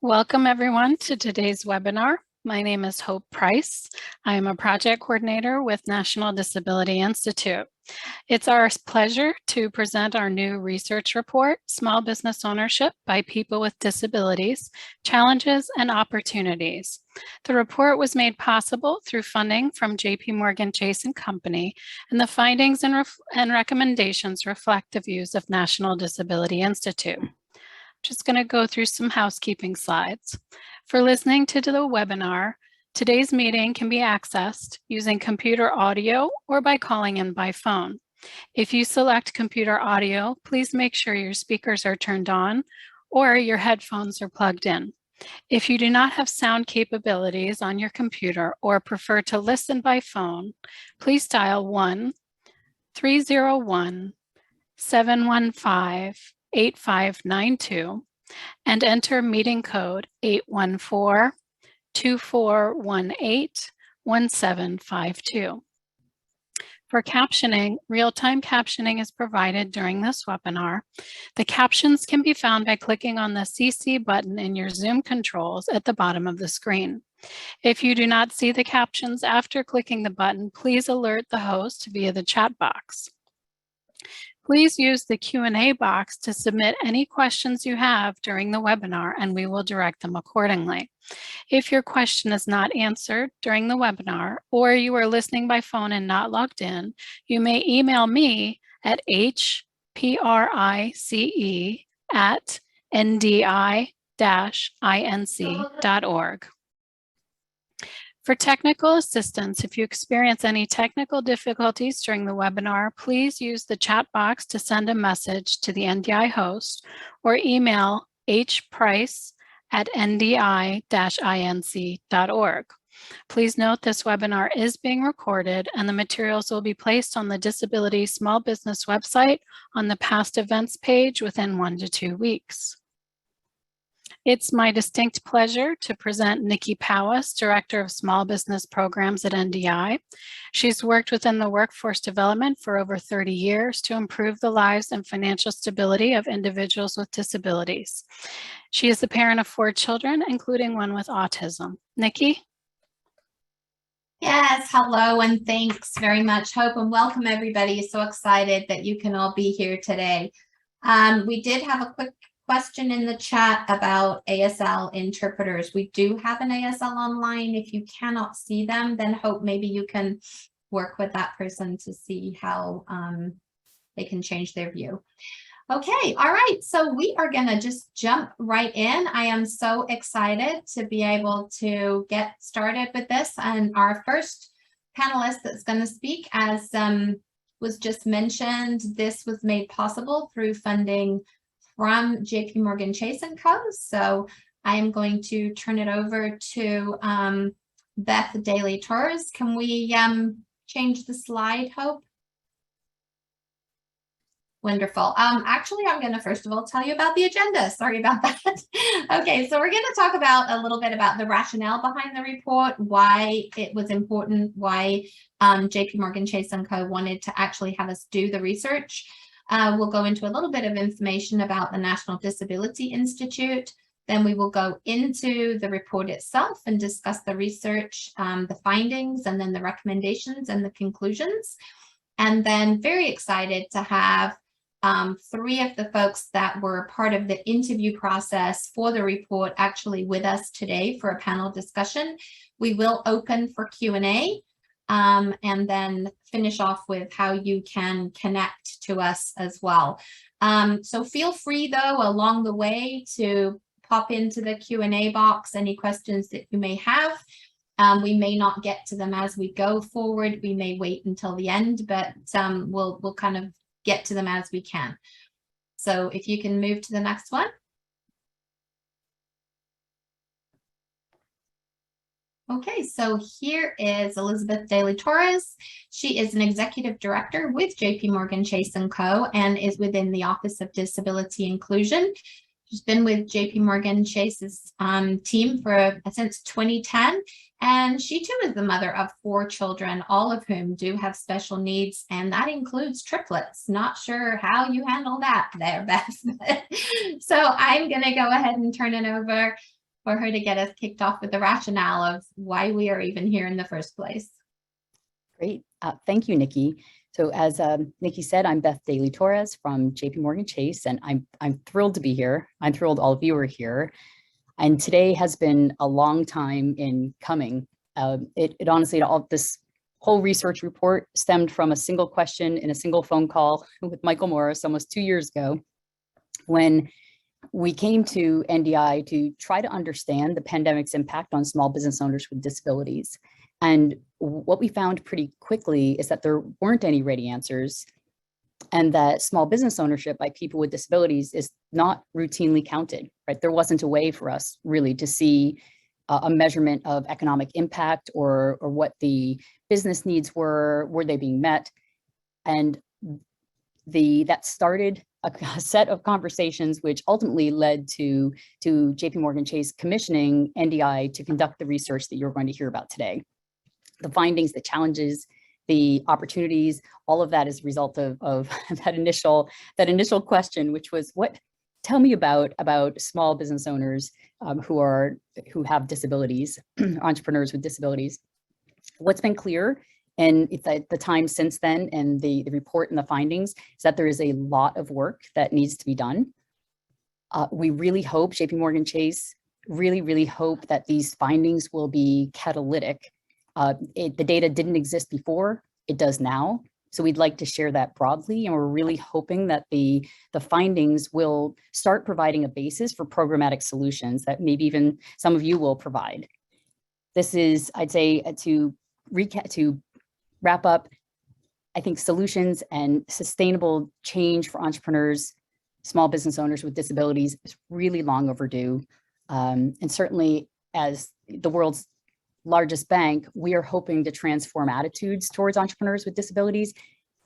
Welcome everyone to today's webinar. My name is Hope Price. I am a project coordinator with National Disability Institute. It's our pleasure to present our new research report, Small Business Ownership by People with Disabilities, Challenges and Opportunities. The report was made possible through funding from JPMorgan Chase and Company, and the findings and recommendations reflect the views of National Disability Institute. Just going to go through some housekeeping slides. For listening to the webinar, today's meeting can be accessed using computer audio or by calling in by phone. If you select computer audio, please make sure your speakers are turned on or your headphones are plugged in. If you do not have sound capabilities on your computer or prefer to listen by phone, please dial 1-301-715-8592 and enter meeting code 814-2418-1752. For captioning, real-time captioning is provided during this webinar. The captions can be found by clicking on the CC button in your Zoom controls at the bottom of the screen. If you do not see the captions after clicking the button, please alert the host via the chat box. Please use the Q&A box to submit any questions you have during the webinar, and we will direct them accordingly. If your question is not answered during the webinar, or you are listening by phone and not logged in, you may email me at hprice@ndi-inc.org. For technical assistance, if you experience any technical difficulties during the webinar, please use the chat box to send a message to the NDI host or email hprice@ndi-inc.org. Please note this webinar is being recorded and the materials will be placed on the Disability Small Business website on the past events page within 1 to 2 weeks. It's my distinct pleasure to present Nikki Powis, Director of Small Business Programs at NDI. She's worked within the workforce development for over 30 years to improve the lives and financial stability of individuals with disabilities. She is the parent of 4 children, including one with autism. Nikki? Yes, hello and thanks very much, Hope, and welcome everybody. So excited that you can all be here today. We did have a quick question in the chat about ASL interpreters. We do have an ASL online. If you cannot see them, then Hope, maybe you can work with that person to see how they can change their view. Okay, all right, so we are gonna just jump right in. I am so excited to be able to get started with this. And our first panelist that's gonna speak, as was just mentioned, this was made possible through funding from JPMorgan Chase & Co. So I am going to turn it over to Beth Daly-Torres. Can we change the slide, Hope? Wonderful. Actually, I'm going to first of all tell you about the agenda. Sorry about that. Okay, so we're going to talk about a little bit about the rationale behind the report, why it was important, why JPMorgan Chase & Co. wanted to actually have us do the research. We'll go into a little bit of information about the National Disability Institute. Then we will go into the report itself and discuss the research, the findings, and then the recommendations and the conclusions. And then very excited to have 3 of the folks that were part of the interview process for the report actually with us today for a panel discussion. We will open for Q&A. And then finish off with how you can connect to us as well. So feel free, though, along the way to pop into the Q&A box any questions that you may have. We may not get to them as we go forward. We may wait until the end, but we'll kind of get to them as we can. So if you can move to the next one. Okay, so here is Elizabeth Daly-Torres. She is an executive director with JPMorgan Chase & Co. and is within the Office of Disability Inclusion. She's been with JPMorgan Chase's team since 2010, and she too is the mother of 4 children, all of whom do have special needs, and that includes triplets. Not sure how you handle that there, Beth. So I'm going to go ahead and turn it over for her to get us kicked off with the rationale of why we are even here in the first place. Great. Thank you, Nikki. So as Nikki said, I'm Beth Daly-Torres from JPMorgan Chase, and I'm thrilled to be here. I'm thrilled all of you are here. And today has been a long time in coming. It honestly, this whole research report stemmed from a single question in a single phone call with Michael Morris almost 2 years ago, when we came to NDI to try to understand the pandemic's impact on small business owners with disabilities. And what we found pretty quickly is that there weren't any ready answers, and that small business ownership by people with disabilities is not routinely counted, right? There wasn't a way for us really to see a measurement of economic impact or what the business needs were they being met? And that started a set of conversations which ultimately led to JPMorgan Chase commissioning NDI to conduct the research that you're going to hear about today. The findings, the challenges, the opportunities, all of that is a result of that initial question, which was, tell me about small business owners who have disabilities, entrepreneurs with disabilities. What's been clear, and the time since then, and the report and the findings, is that there is a lot of work that needs to be done. We really hope, JPMorgan Chase, really hope that these findings will be catalytic. The data didn't exist before, it does now. So we'd like to share that broadly, and we're really hoping that the findings will start providing a basis for programmatic solutions that maybe even some of you will provide. This is, I'd say, to wrap up, I think solutions and sustainable change for entrepreneurs, small business owners with disabilities is really long overdue. And certainly as the world's largest bank, we are hoping to transform attitudes towards entrepreneurs with disabilities.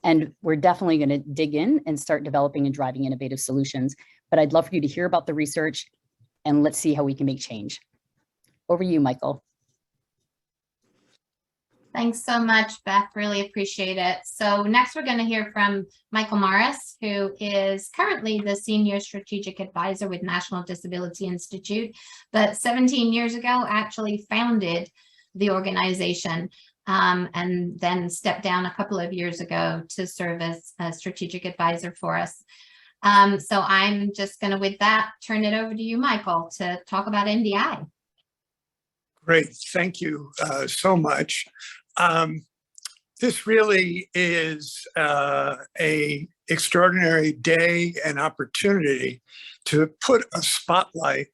And we're definitely going to dig in and start developing and driving innovative solutions. But I'd love for you to hear about the research, and let's see how we can make change. Over to you, Michael. Thanks so much, Beth. Really appreciate it. So next we're going to hear from Michael Morris, who is currently the Senior Strategic Advisor with National Disability Institute, but 17 years ago actually founded the organization and then stepped down a couple of years ago to serve as a strategic advisor for us. So I'm just going to, with that, turn it over to you, Michael, to talk about NDI. Great, thank you so much. This really is an extraordinary day and opportunity to put a spotlight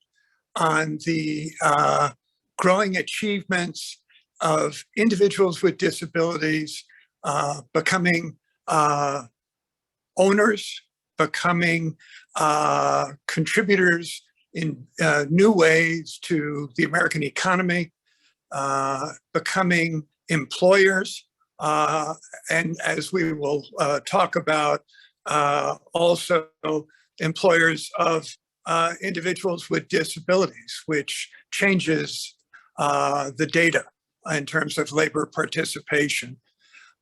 on the growing achievements of individuals with disabilities becoming owners, becoming contributors in new ways to the American economy, becoming employers, and as we will talk about, also employers of individuals with disabilities, which changes the data in terms of labor participation.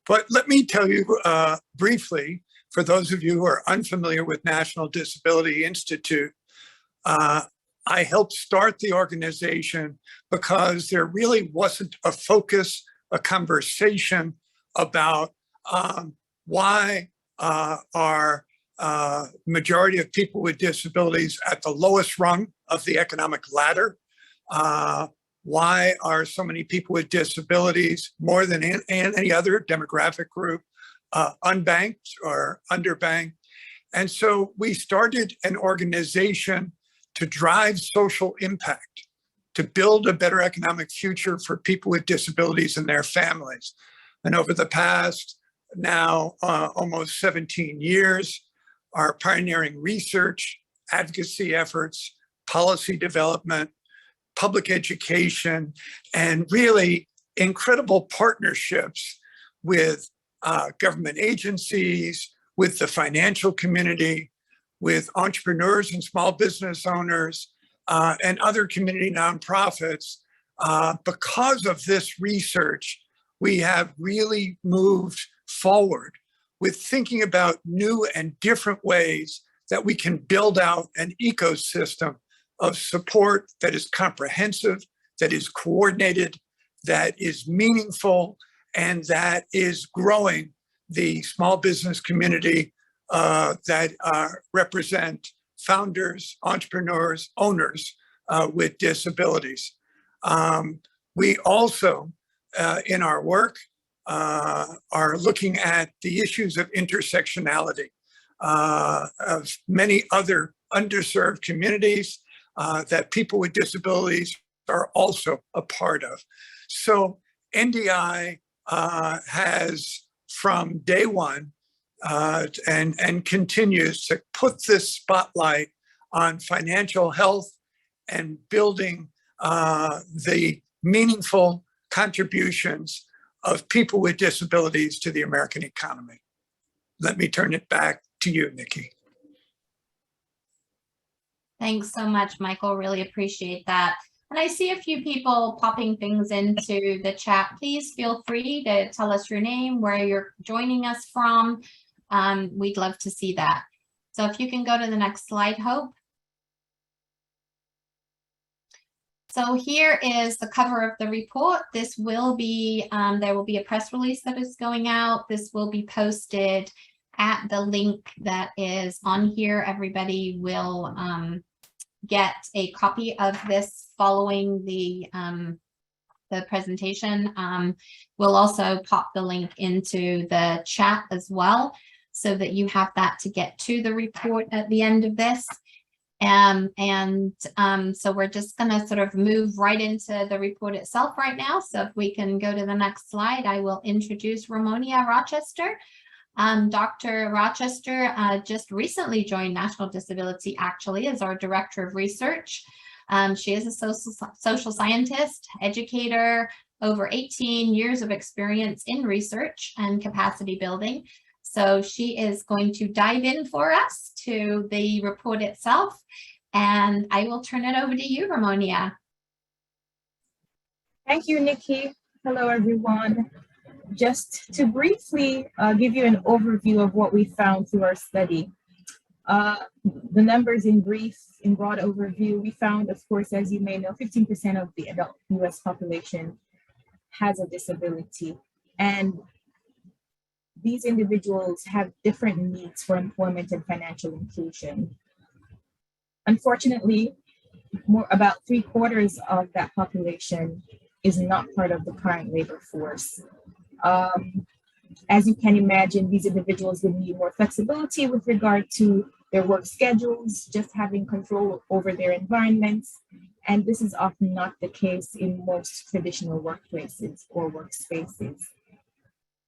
But let me tell you briefly, for those of you who are unfamiliar with National Disability Institute, I helped start the organization because there really wasn't a focus, a conversation about why our majority of people with disabilities at the lowest rung of the economic ladder. Why are so many people with disabilities, more than any other demographic group, unbanked or underbanked? And so we started an organization to drive social impact, to build a better economic future for people with disabilities and their families. And over the past now almost 17 years, our pioneering research, advocacy efforts, policy development, public education, and really incredible partnerships with government agencies, with the financial community, with entrepreneurs and small business owners, and other community nonprofits. Because of this research, we have really moved forward with thinking about new and different ways that we can build out an ecosystem of support that is comprehensive, that is coordinated, that is meaningful, and that is growing the small business community that represent founders, entrepreneurs, owners with disabilities. We also, in our work, are looking at the issues of intersectionality of many other underserved communities that people with disabilities are also a part of. So NDI has, from day one, and continues to put this spotlight on financial health and building the meaningful contributions of people with disabilities to the American economy. Let me turn it back to you, Nikki. Thanks so much, Michael. Really appreciate that. And I see a few people popping things into the chat. Please feel free to tell us your name, where you're joining us from. We'd love to see that. So if you can go to the next slide, Hope. So here is the cover of the report. This will be, there will be a press release that is going out. This will be posted at the link that is on here. Everybody will get a copy of this following the presentation. We'll also pop the link into the chat as well, so that you have that to get to the report at the end of this. So we're just going to sort of move right into the report itself right now. So if we can go to the next slide, I will introduce Ramonia Rochester. Dr. Rochester just recently joined National Disability, actually, as our Director of Research. She is a social scientist, educator, over 18 years of experience in research and capacity building. So she is going to dive in for us to the report itself, and I will turn it over to you, Ramonia. Thank you, Nikki. Hello, everyone. Just to briefly give you an overview of what we found through our study. The numbers in brief, in broad overview, we found, of course, as you may know, 15% of the adult US population has a disability. And these individuals have different needs for employment and financial inclusion. Unfortunately, about 3/4 of that population is not part of the current labor force. As you can imagine, these individuals would need more flexibility with regard to their work schedules, just having control over their environments. And this is often not the case in most traditional workplaces or workspaces.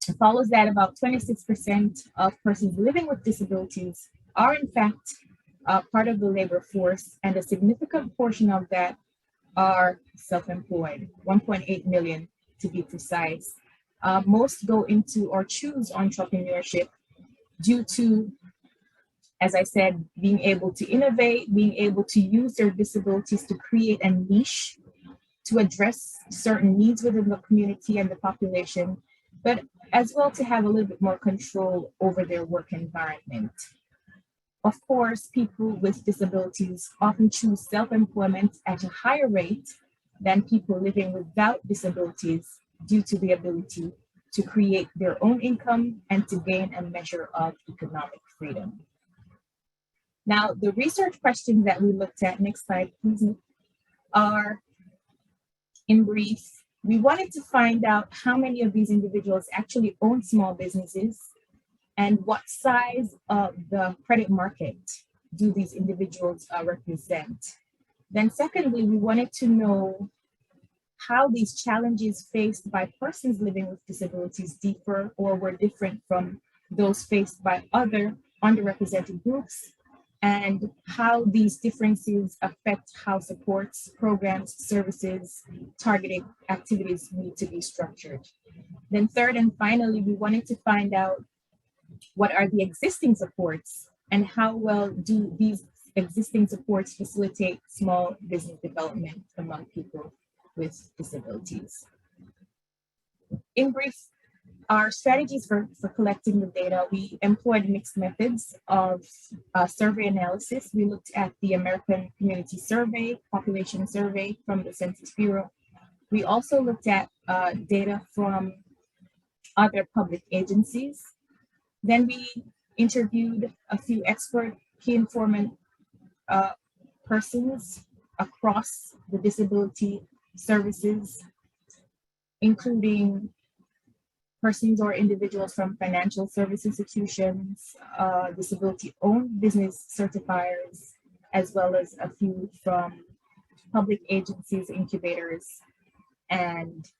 It follows that about 26% of persons living with disabilities are in fact part of the labor force, and a significant portion of that are self-employed, 1.8 million to be precise. Most go into or choose entrepreneurship due to, as I said, being able to innovate, being able to use their disabilities to create a niche to address certain needs within the community and the population, but as well to have a little bit more control over their work environment. Of course, people with disabilities often choose self-employment at a higher rate than people living without disabilities due to the ability to create their own income and to gain a measure of economic freedom. Now, the research questions that we looked at, next slide please, are, in brief, we wanted to find out how many of these individuals actually own small businesses and what size of the credit market do these individuals represent. Then secondly, we wanted to know how these challenges faced by persons living with disabilities differ or were different from those faced by other underrepresented groups, and how these differences affect how supports, programs, services, targeted activities need to be structured. Then third and finally, we wanted to find out what are the existing supports and how well do these existing supports facilitate small business development among people with disabilities. In brief, Our strategies for collecting the data, we employed mixed methods of survey analysis. We looked at the American Community Survey, Population Survey from the Census Bureau. We also looked at data from other public agencies. Then we interviewed a few expert key informant persons across the disability services, including persons or individuals from financial service institutions, disability-owned business certifiers, as well as a few from public agencies, incubators, and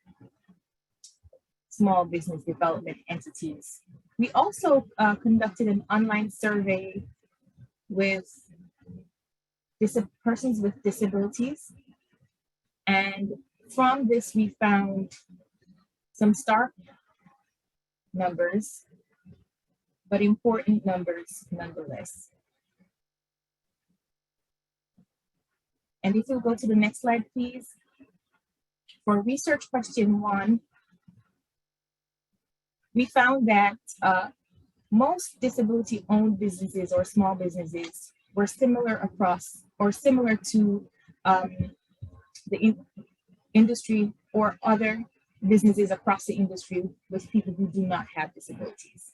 small business development entities. We also conducted an online survey with persons with disabilities. And from this, we found some stark numbers, but important numbers nonetheless. And if you go to the next slide, please. For research question 1, we found that most disability-owned businesses or small businesses were similar across or similar to the industry or other businesses across the industry with people who do not have disabilities.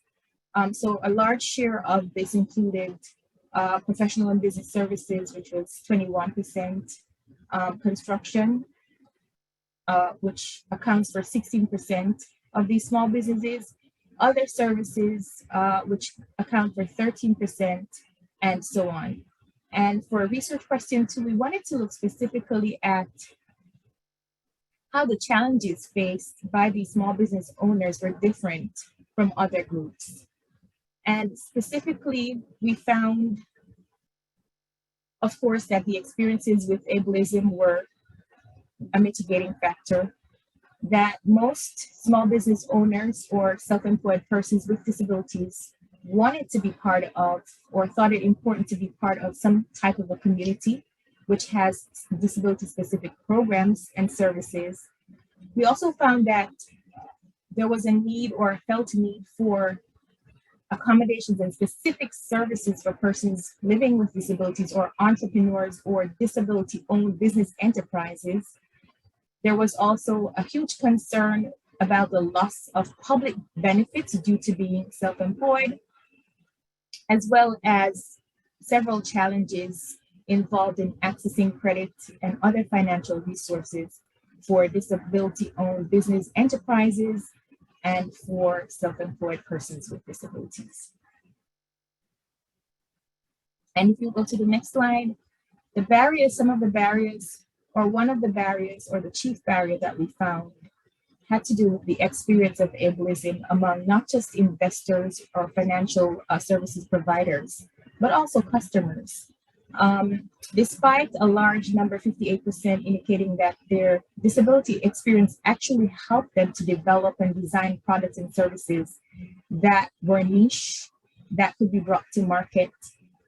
So a large share of this included professional and business services, which was 21%, construction, which accounts for 16% of these small businesses, other services, which account for 13%, and so on. And for research question 2, we wanted to look specifically at how the challenges faced by these small business owners were different from other groups. And specifically, we found, of course, that the experiences with ableism were a mitigating factor, that most small business owners or self-employed persons with disabilities wanted to be part of or thought it important to be part of some type of a community which has disability-specific programs and services. We also found that there was a need or a felt need for accommodations and specific services for persons living with disabilities or entrepreneurs or disability-owned business enterprises. There was also a huge concern about the loss of public benefits due to being self-employed, as well as several challenges involved in accessing credit and other financial resources for disability-owned business enterprises and for self-employed persons with disabilities. And if you go to the next slide, the barriers, some of the barriers, or one of the barriers, or the chief barrier that we found had to do with the experience of ableism among not just investors or financial services providers, but also customers. Despite a large number, 58%, indicating that their disability experience actually helped them to develop and design products and services that were niche, that could be brought to market,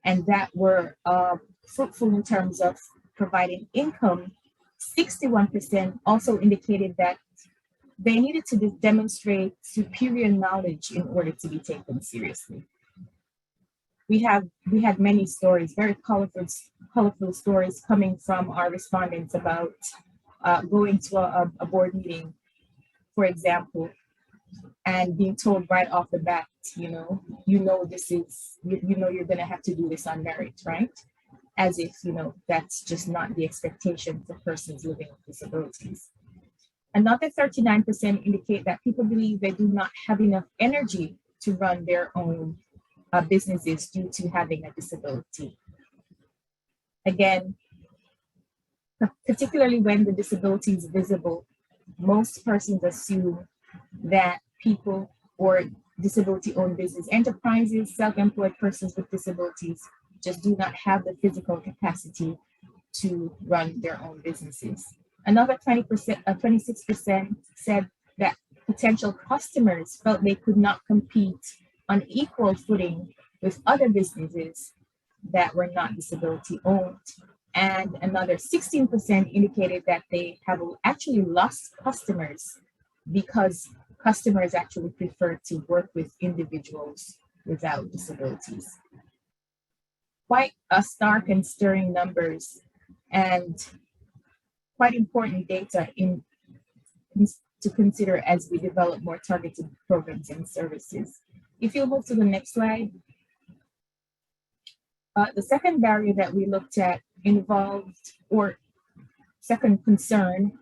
and that were fruitful in terms of providing income, 61% also indicated that they needed to demonstrate superior knowledge in order to be taken seriously. We had many stories, very colorful stories coming from our respondents about going to a board meeting, for example, and being told right off the bat, this is, you're going to have to do this on merit, right? As if, that's just not the expectation for persons living with disabilities. Another 39% indicate that people believe they do not have enough energy to run their own businesses due to having a disability. Again, particularly when the disability is visible, most persons assume that people or disability-owned business enterprises, self-employed persons with disabilities just do not have the physical capacity to run their own businesses. Another 26% said that potential customers felt they could not compete on equal footing with other businesses that were not disability owned. And another 16% indicated that they have actually lost customers because customers actually prefer to work with individuals without disabilities. Quite a stark and stirring numbers and quite important data to consider as we develop more targeted programs and services. If you move to the next slide, the second barrier that we looked at involved, or second concern,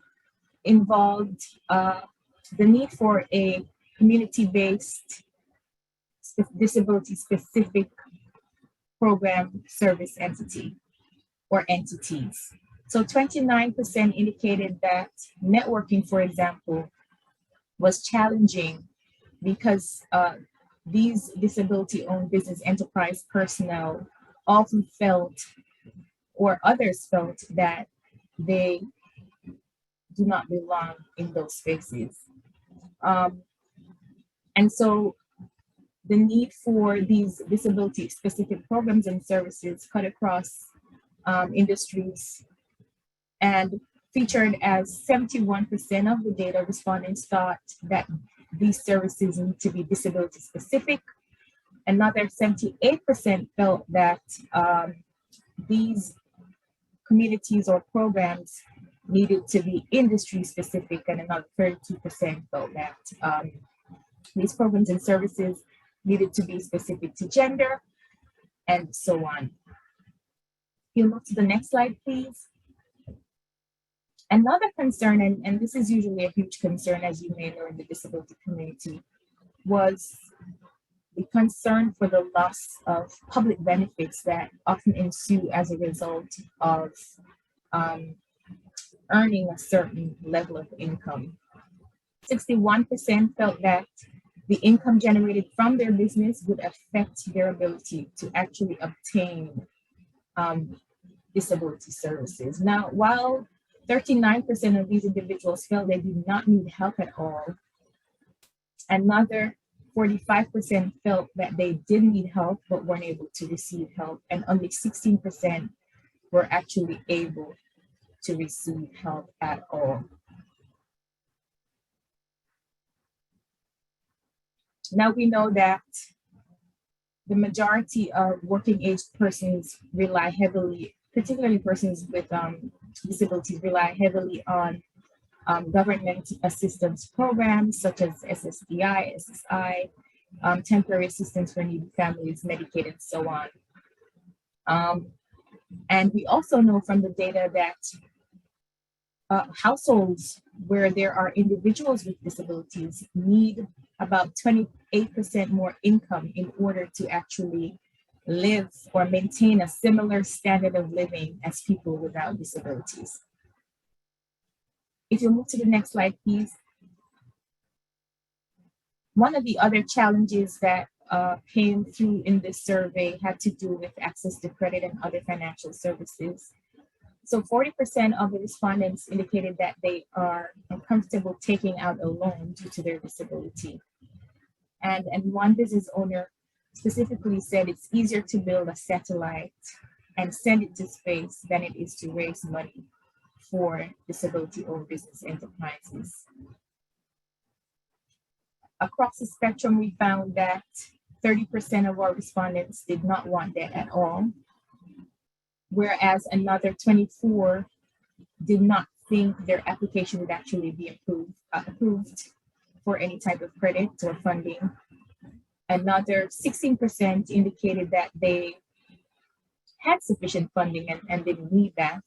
involved the need for a community-based, disability-specific program service entity or entities. So 29% indicated that networking, for example, was challenging because these disability-owned business enterprise personnel often felt, or others felt, that they do not belong in those spaces. And so the need for these disability-specific programs and services cut across industries and featured as 71% of the data respondents thought that these services need to be disability-specific. Another 78% felt that these communities or programs needed to be industry-specific, and another 32% felt that these programs and services needed to be specific to gender, and so on. You'll move to the next slide, please. Another concern, and this is usually a huge concern, as you may know, in the disability community, was the concern for the loss of public benefits that often ensue as a result of earning a certain level of income. 61% felt that the income generated from their business would affect their ability to actually obtain disability services. Now, while 39% of these individuals felt they did not need help at all, another 45% felt that they did need help but weren't able to receive help, and only 16% were actually able to receive help at all. Now we know that the majority of working age persons rely heavily, particularly persons with disabilities, rely heavily on government assistance programs such as SSDI, SSI, temporary assistance for needy families, Medicaid, and so on. And we also know from the data that households where there are individuals with disabilities need about 28% more income in order to actually live or maintain a similar standard of living as people without disabilities. If you move to the next slide, please. One of the other challenges that came through in this survey had to do with access to credit and other financial services. So 40% of the respondents indicated that they are uncomfortable taking out a loan due to their disability. And one business owner specifically said it's easier to build a satellite and send it to space than it is to raise money for disability-owned business enterprises. Across the spectrum, we found that 30% of our respondents did not want that at all, whereas another 24 did not think their application would actually be approved for any type of credit or funding. Another 16% indicated that they had sufficient funding and didn't need that.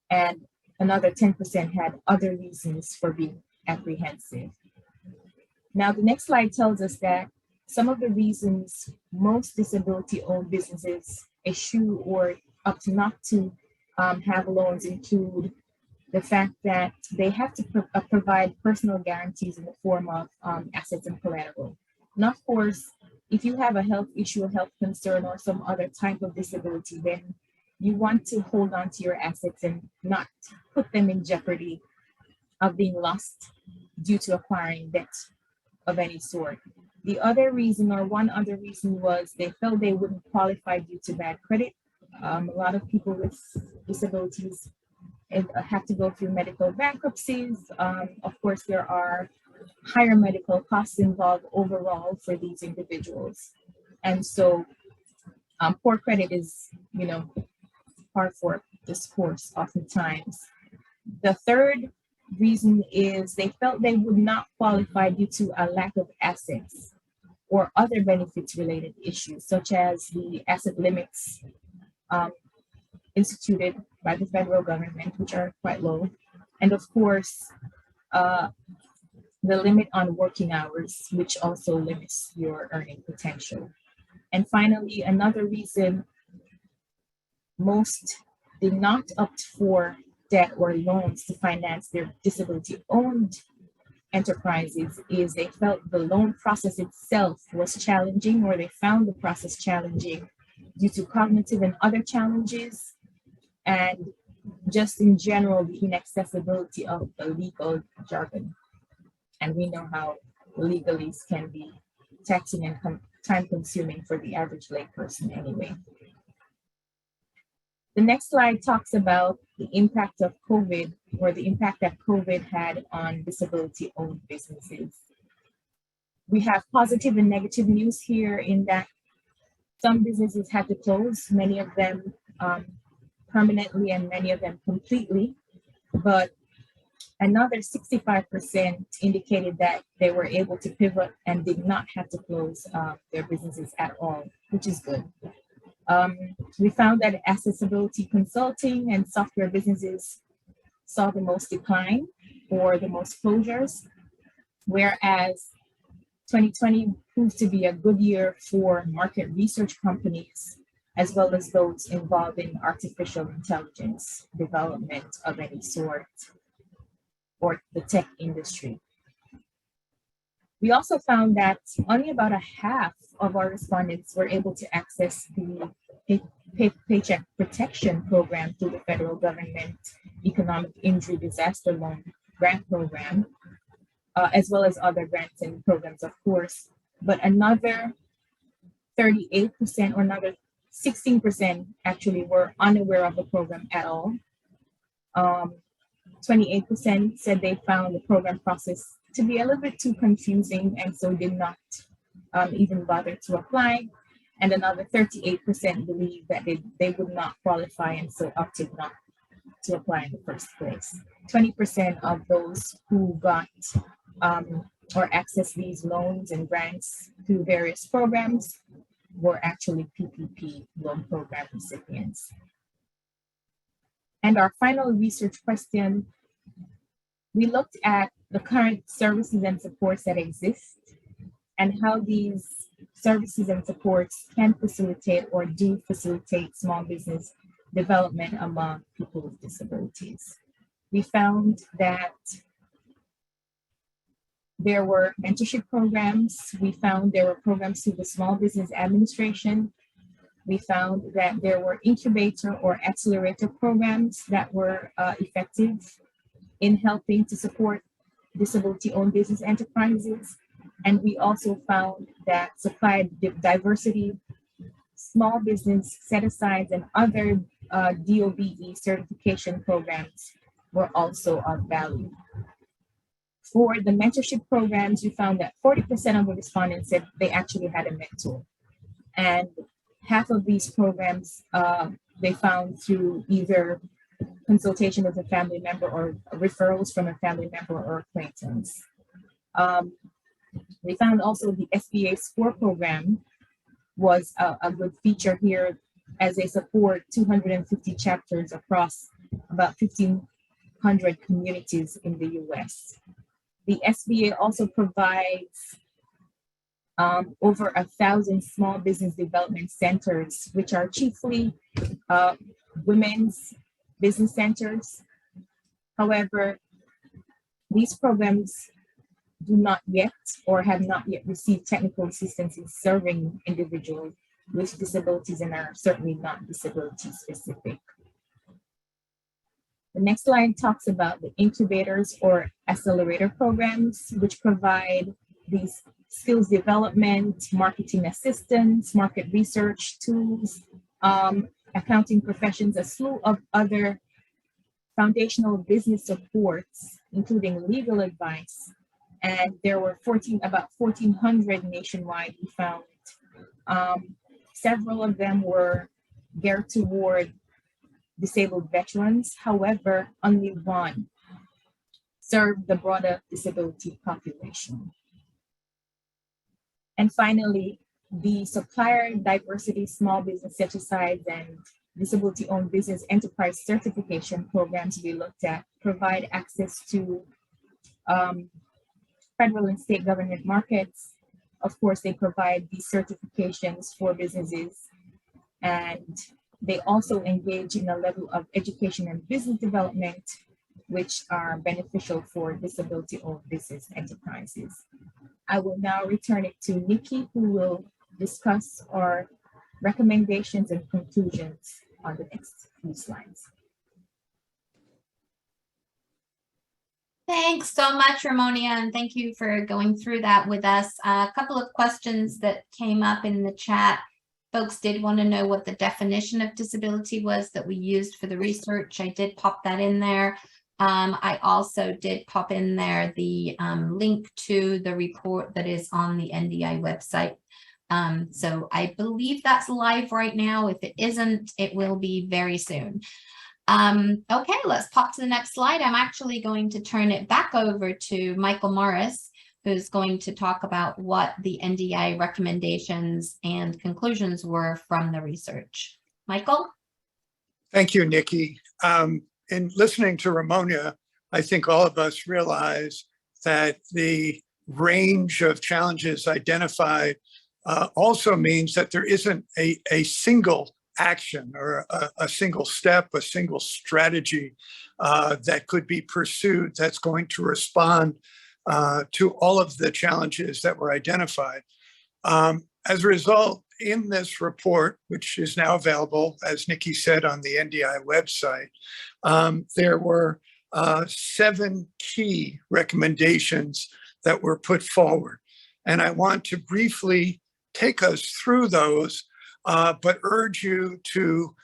And another 10% had other reasons for being apprehensive. Now, the next slide tells us that some of the reasons most disability-owned businesses eschew or opt not to have loans include the fact that they have to provide personal guarantees in the form of assets and collateral. And of course, if you have a health issue, a health concern, or some other type of disability, then you want to hold on to your assets and not put them in jeopardy of being lost due to acquiring debt of any sort. The other reason, or one other reason, was they felt they wouldn't qualify due to bad credit. A lot of people with disabilities have to go through medical bankruptcies. Of course, there are higher medical costs involved overall for these individuals. And so poor credit is, par for this course oftentimes. The third reason is they felt they would not qualify due to a lack of assets or other benefits related issues, such as the asset limits instituted by the federal government, which are quite low. And of course, the limit on working hours, which also limits your earning potential. And finally, another reason most did not opt for debt or loans to finance their disability-owned enterprises is they felt the loan process itself was challenging, or they found the process challenging due to cognitive and other challenges, and just in general, the inaccessibility of the legal jargon. And we know how legalese can be taxing and time-consuming for the average layperson anyway. The next slide talks about the impact of COVID, or the impact that COVID had on disability-owned businesses. We have positive and negative news here in that some businesses had to close, many of them permanently and many of them completely, but another 65% indicated that they were able to pivot and did not have to close their businesses at all, which is good. We found that accessibility consulting and software businesses saw the most decline or the most closures, whereas 2020 proved to be a good year for market research companies, as well as those involved in artificial intelligence development of any sort, or the tech industry. We also found that only about a half of our respondents were able to access the Paycheck Protection Program through the federal government Economic Injury Disaster Loan Grant Program, as well as other grants and programs, of course. But another 38% or another 16% actually were unaware of the program at all. 28% said they found the program process to be a little bit too confusing and so did not even bother to apply. And another 38% believed that they would not qualify and so opted not to apply in the first place. 20% of those who got or accessed these loans and grants through various programs were actually PPP loan program recipients. And our final research question, we looked at the current services and supports that exist and how these services and supports can facilitate or do facilitate small business development among people with disabilities. We found that there were mentorship programs. We found there were programs through the Small Business Administration. We found that there were incubator or accelerator programs that were effective in helping to support disability-owned business enterprises. And we also found that supply diversity, small business set-asides, and other DOBE certification programs were also of value. For the mentorship programs, we found that 40% of the respondents said they actually had a mentor. And half of these programs they found through either consultation with a family member or referrals from a family member or acquaintance. We found also the SBA SCORE program was a good feature here, as they support 250 chapters across about 1,500 communities in the US. The SBA also provides over 1,000 small business development centers, which are chiefly women's business centers. However, these programs do not yet or have not yet received technical assistance in serving individuals with disabilities and are certainly not disability specific. The next slide talks about the incubators or accelerator programs, which provide these skills development, marketing assistance, market research tools, accounting professions, a slew of other foundational business supports, including legal advice And there were about 1,400 nationwide we found. Several of them were geared toward disabled veterans. However, only one served the broader disability population. And finally, the supplier diversity small business set-asides and disability-owned business enterprise certification programs we looked at provide access to federal and state government markets. Of course, they provide these certifications for businesses, and they also engage in a level of education and business development, which are beneficial for disability-owned business enterprises. I will now return it to Nikki, who will discuss our recommendations and conclusions on the next few slides. Thanks so much, Ramonia, and thank you for going through that with us. A couple of questions that came up in the chat. Folks did want to know what the definition of disability was that we used for the research. I did pop that in there. I also did pop in there the link to the report that is on the NDI website. So I believe that's live right now. If it isn't, it will be very soon. Okay, let's pop to the next slide. I'm actually going to turn it back over to Michael Morris, who's going to talk about what the NDI recommendations and conclusions were from the research. Michael? Thank you, Nikki. In listening to Ramonia, I think all of us realize that the range of challenges identified also means that there isn't a single action or a single step, a single strategy that could be pursued that's going to respond to all of the challenges that were identified. As a result, in this report, which is now available, as Nikki said, on the NDI website, there were 7 key recommendations that were put forward. And I want to briefly take us through those, but urge you to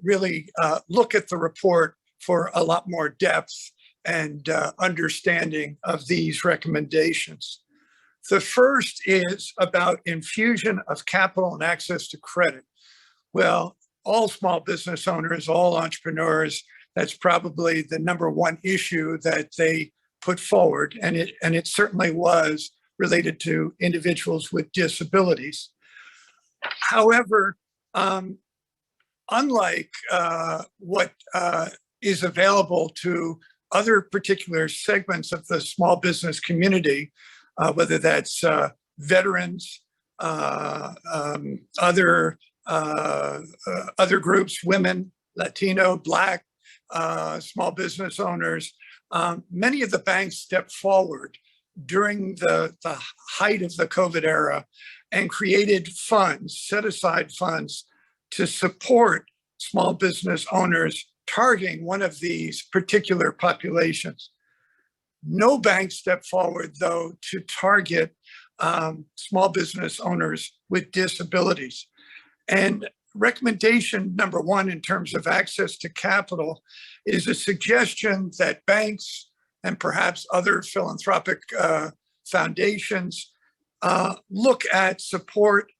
really look at the report for a lot more depth and understanding of these recommendations. The first is about infusion of capital and access to credit. Well, all small business owners, all entrepreneurs, that's probably the #1 issue that they put forward, and it certainly was related to individuals with disabilities. However, unlike what is available to other particular segments of the small business community, whether that's veterans, other groups, women, Latino, Black, small business owners, many of the banks stepped forward during the height of the COVID era and created funds, set aside funds to support small business owners targeting one of these particular populations. No bank stepped forward, though, to target small business owners with disabilities. And recommendation #1 in terms of access to capital is a suggestion that banks and perhaps other philanthropic foundations look at support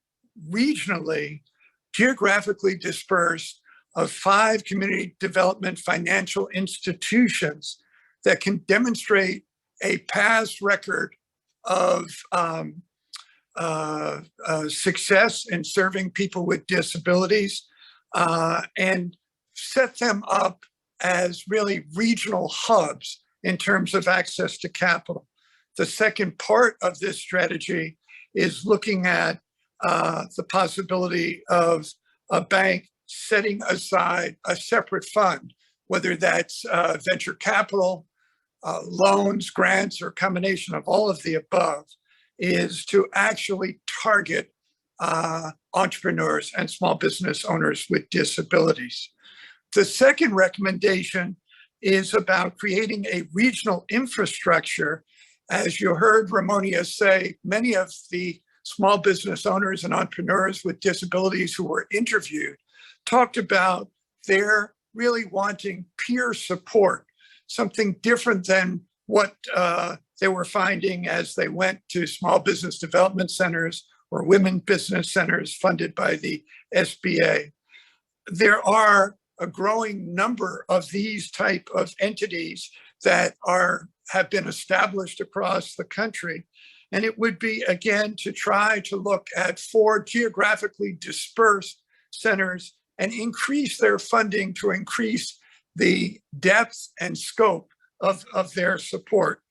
regionally, geographically dispersed of 5 community development financial institutions that can demonstrate a past record of success in serving people with disabilities and set them up as really regional hubs in terms of access to capital. The second part of this strategy is looking at the possibility of a bank setting aside a separate fund, whether that's venture capital, loans, grants, or a combination of all of the above, is to actually target entrepreneurs and small business owners with disabilities. The second recommendation is about creating a regional infrastructure. As you heard Ramonia say, many of the small business owners and entrepreneurs with disabilities who were interviewed talked about their really wanting peer support, something different than what they were finding as they went to small business development centers or women business centers funded by the SBA. There are a growing number of these type of entities that have been established across the country. And it would be, again, to try to look at 4 geographically dispersed centers and increase their funding to increase the depth and scope of their support.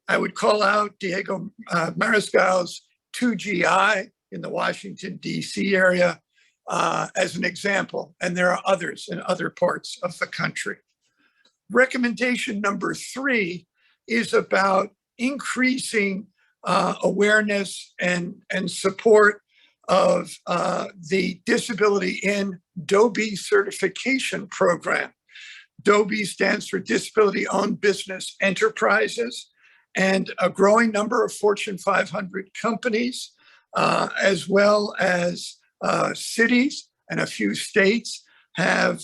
I would call out Diego Mariscal's 2GI in the Washington, D.C. area as an example, and there are others in other parts of the country. Recommendation number 3 is about increasing awareness and support of the Disability in DOBI certification program. DOBI stands for Disability-Owned Business Enterprises, and a growing number of Fortune 500 companies, as well as cities and a few states have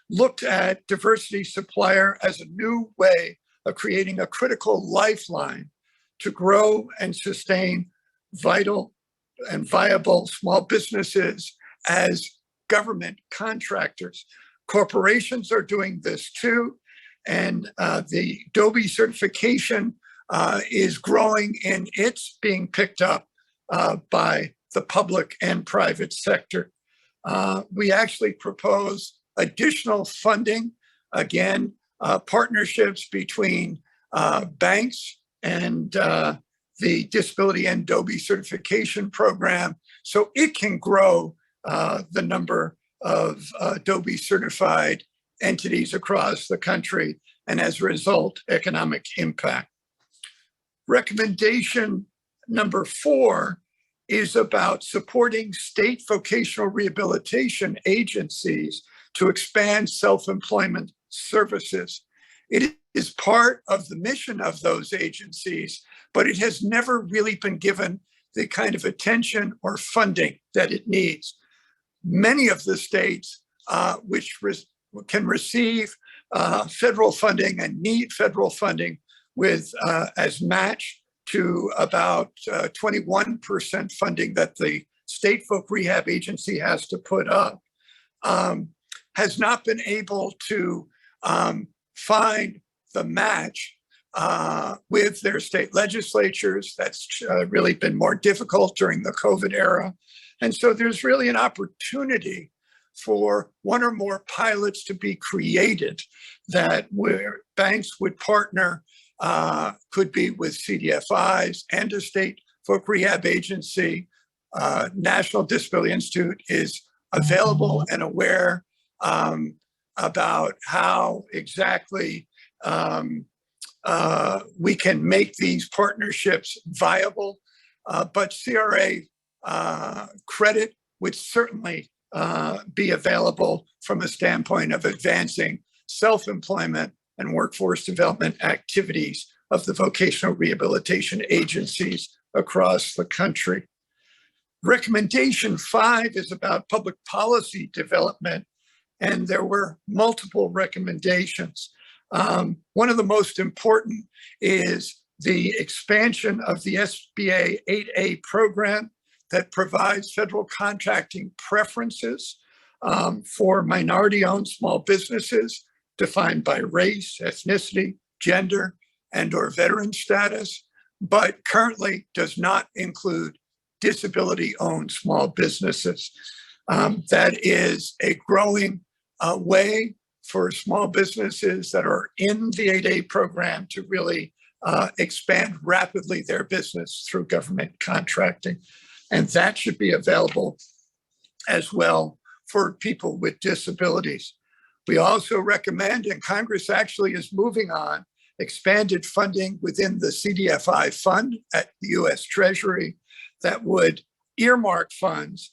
looked at diversity supplier as a new way of creating a critical lifeline to grow and sustain vital and viable small businesses as government contractors. Corporations are doing this too, and the DOBI certification is growing, and it's being picked up by the public and private sector. We actually propose additional funding, again, partnerships between banks and the Disability and DOBI certification program, so it can grow the number of DOBI certified entities across the country, and as a result, economic impact. Recommendation number 4 is about supporting state vocational rehabilitation agencies to expand self-employment services. It is part of the mission of those agencies, but it has never really been given the kind of attention or funding that it needs. Many of the states which can receive federal funding and need federal funding with as match to about 21% funding that the State Folk Rehab Agency has to put up, has not been able to find the match with their state legislatures. That's really been more difficult during the COVID era. And so there's really an opportunity for one or more pilots to be created that where banks would partner, could be with CDFIs and a state folk rehab agency. National Disability Institute is available and aware about how exactly we can make these partnerships viable. But CRA credit would certainly be available from a standpoint of advancing self-employment and workforce development activities of the vocational rehabilitation agencies across the country. Recommendation 5 is about public policy development, and there were multiple recommendations. One of the most important is the expansion of the SBA 8A program that provides federal contracting preferences for minority-owned small businesses defined by race, ethnicity, gender, and/or veteran status, but currently does not include disability-owned small businesses. That is a growing way for small businesses that are in the 8A program to really expand rapidly their business through government contracting. And that should be available as well for people with disabilities. We also recommend, and Congress actually is moving on, expanded funding within the CDFI fund at the US Treasury that would earmark funds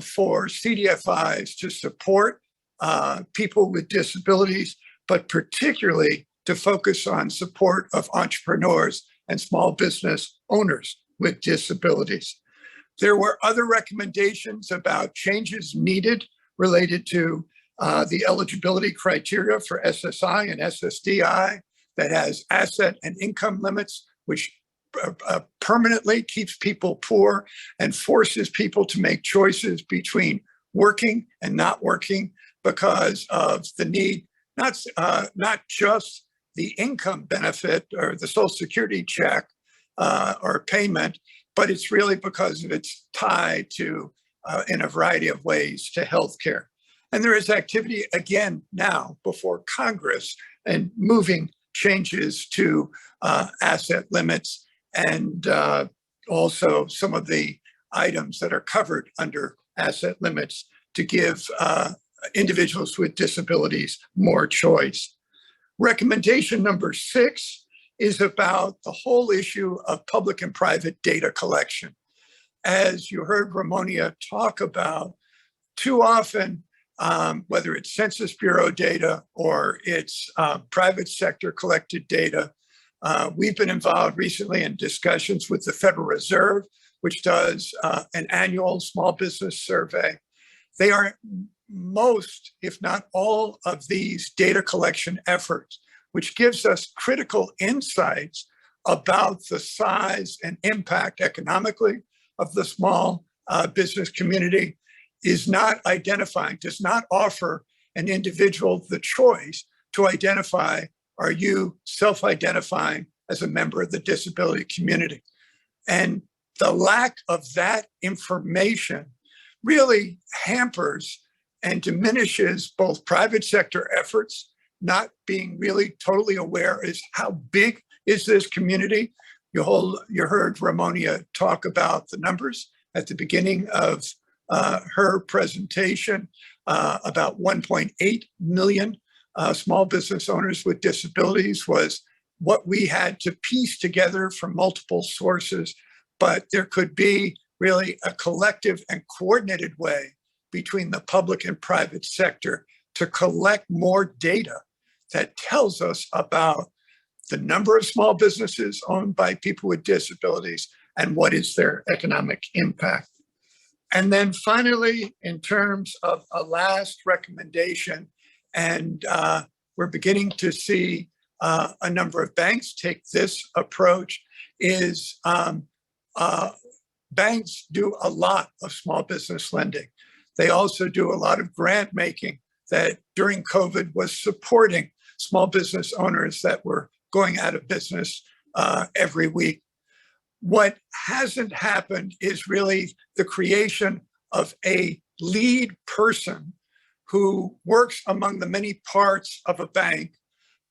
for CDFIs to support people with disabilities, but particularly to focus on support of entrepreneurs and small business owners with disabilities. There were other recommendations about changes needed related to the eligibility criteria for SSI and SSDI that has asset and income limits, which permanently keeps people poor and forces people to make choices between working and not working because of the need, not just the income benefit or the Social Security check or payment, but it's really because of its tie to, in a variety of ways, to healthcare. And there is activity again now before Congress and moving changes to asset limits and also some of the items that are covered under asset limits to give individuals with disabilities more choice. Recommendation number 6 is about the whole issue of public and private data collection. As you heard Ramonia talk about, too often, whether it's Census Bureau data or it's private sector collected data, we've been involved recently in discussions with the Federal Reserve, which does an annual small business survey. They are most, if not all, of these data collection efforts, which gives us critical insights about the size and impact economically of the small business community, is not identifying, does not offer an individual the choice to identify, are you self-identifying as a member of the disability community? And the lack of that information really hampers and diminishes both private sector efforts, not being really totally aware is how big is this community. You heard Ramonia talk about the numbers at the beginning of her presentation, about 1.8 million small business owners with disabilities was what we had to piece together from multiple sources, but there could be really a collective and coordinated way between the public and private sector to collect more data that tells us about the number of small businesses owned by people with disabilities and what is their economic impact. And then finally, in terms of a last recommendation, and we're beginning to see a number of banks take this approach, is banks do a lot of small business lending. They also do a lot of grant making that during COVID was supporting small business owners that were going out of business every week. What hasn't happened is really the creation of a lead person who works among the many parts of a bank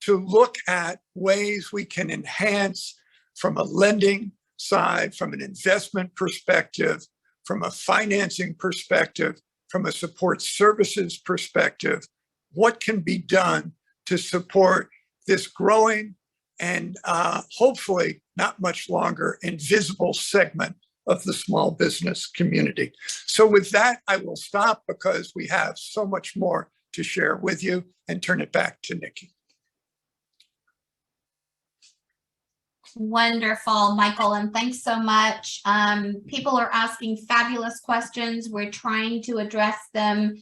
to look at ways we can enhance from a lending side, from an investment perspective, from a financing perspective, from a support services perspective, what can be done to support this growing and hopefully not much longer invisible segment of the small business community. So with that, I will stop because we have so much more to share with you and turn it back to Nikki. Wonderful, Michael, and thanks so much. People are asking fabulous questions. We're trying to address them,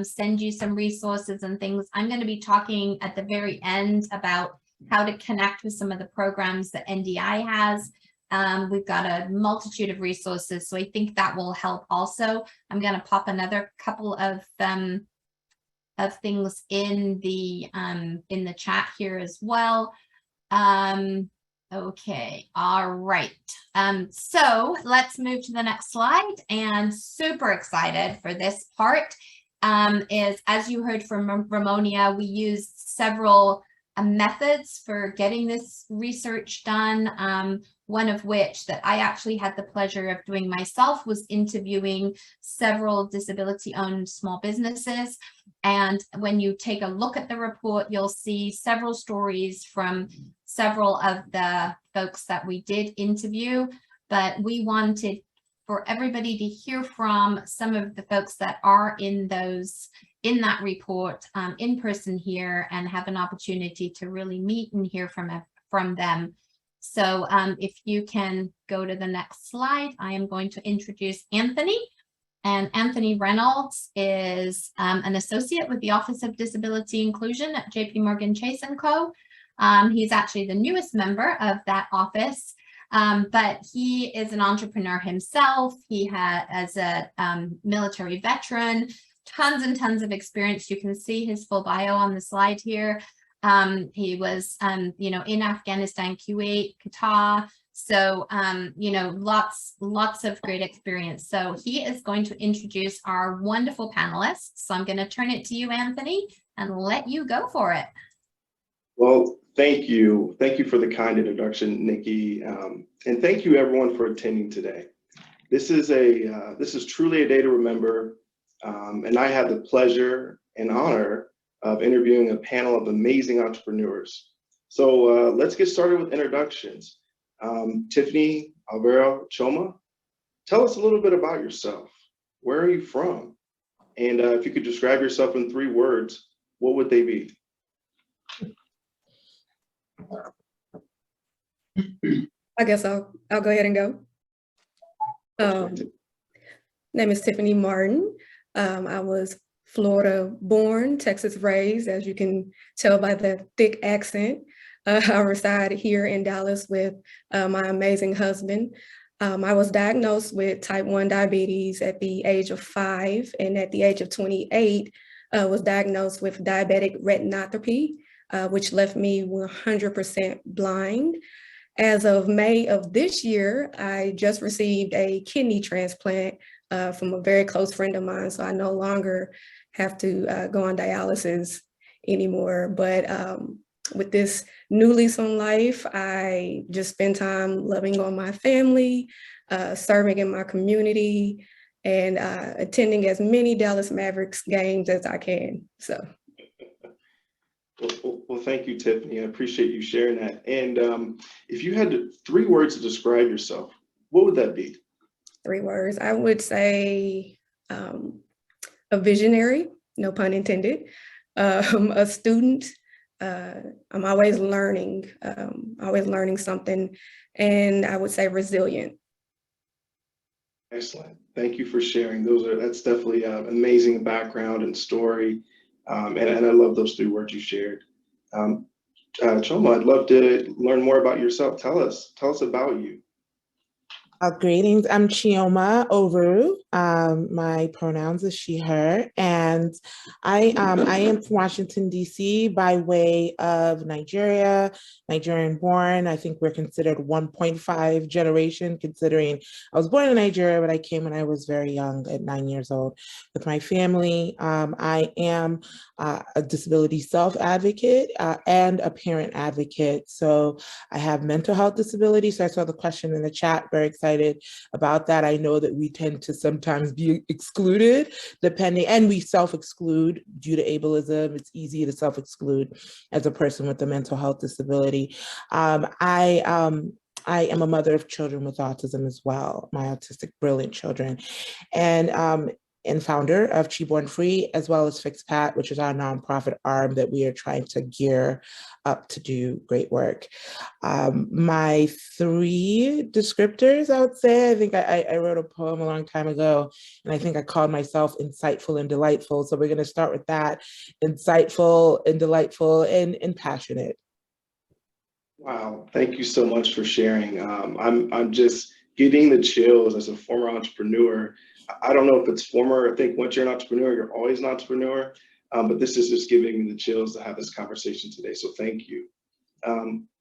send you some resources and things. I'm going to be talking at the very end about how to connect with some of the programs that NDI has. We've got a multitude of resources, so I think that will help also. I'm going to pop another couple of things in the chat here as well. Okay, all right. So let's move to the next slide, and super excited for this part. Is, as you heard from Ramonia, we used several methods for getting this research done. One of which that I actually had the pleasure of doing myself was interviewing several disability-owned small businesses. And when you take a look at the report, you'll see several stories from several of the folks that we did interview. But we wanted for everybody to hear from some of the folks that are in that report in person here and have an opportunity to really meet and hear from them. So if you can go to the next slide, I am going to introduce Anthony. And Anthony Reynolds is an associate with the Office of Disability Inclusion at JPMorgan Chase & Co. He's actually the newest member of that office, but he is an entrepreneur himself. He had, as a military veteran, tons and tons of experience. You can see his full bio on the slide here. He was, in Afghanistan, Kuwait, Qatar. So, lots of great experience. So he is going to introduce our wonderful panelists. So I'm going to turn it to you, Anthony, and let you go for it. Well, thank you. Thank you for the kind introduction, Nikki. And thank you everyone for attending today. This is truly a day to remember. And I had the pleasure and honor of interviewing a panel of amazing entrepreneurs. So let's get started with introductions. Tiffany Alvaro Choma, tell us a little bit about yourself. Where are you from? And if you could describe yourself in 3 words, what would they be? I guess I'll go ahead and go. Name is Tiffany Martin. I was Florida born, Texas raised, as you can tell by the thick accent. I reside here in Dallas with my amazing husband. I was diagnosed with type 1 diabetes at the age of 5, and at the age of 28, was diagnosed with diabetic retinopathy, which left me 100% blind. As of May of this year, I just received a kidney transplant from a very close friend of mine, so I no longer have to go on dialysis anymore. But with this new lease on life, I just spend time loving on my family, serving in my community, and attending as many Dallas Mavericks games as I can. So. Well, thank you, Tiffany. I appreciate you sharing that. And if you had 3 words to describe yourself, what would that be? 3 words. I would say a visionary, no pun intended, a student. I'm always learning something, and I would say resilient. Excellent. Thank you for sharing. That's definitely an amazing background and story. And I love those 3 words you shared. Choma, I'd love to learn more about yourself. Tell us about you. Greetings, I'm Chioma Overu. My pronouns is she, her, and I am from Washington, D.C. by way of Nigeria, Nigerian born. I think we're considered 1.5 generation, considering I was born in Nigeria, but I came when I was very young at 9 years old with my family. I am a disability self-advocate and a parent advocate. So I have mental health disability. So I saw the question in the chat, very excited about that. I know that we tend to sometimes be excluded and we self-exclude due to ableism. It's easy to self-exclude as a person with a mental health disability. I am a mother of children with autism as well, my autistic brilliant children, and founder of Chi Born Free, as well as Fix Pat, which is our nonprofit arm that we are trying to gear up to do great work. My 3 descriptors, I would say, I think I wrote a poem a long time ago, and I think I called myself insightful and delightful. So we're gonna start with that, insightful and delightful and passionate. Wow, thank you so much for sharing. I'm just getting the chills as a former entrepreneur. I don't know if it's former. I think once you're an entrepreneur, you're always an entrepreneur. But this is just giving me the chills to have this conversation today. So thank you.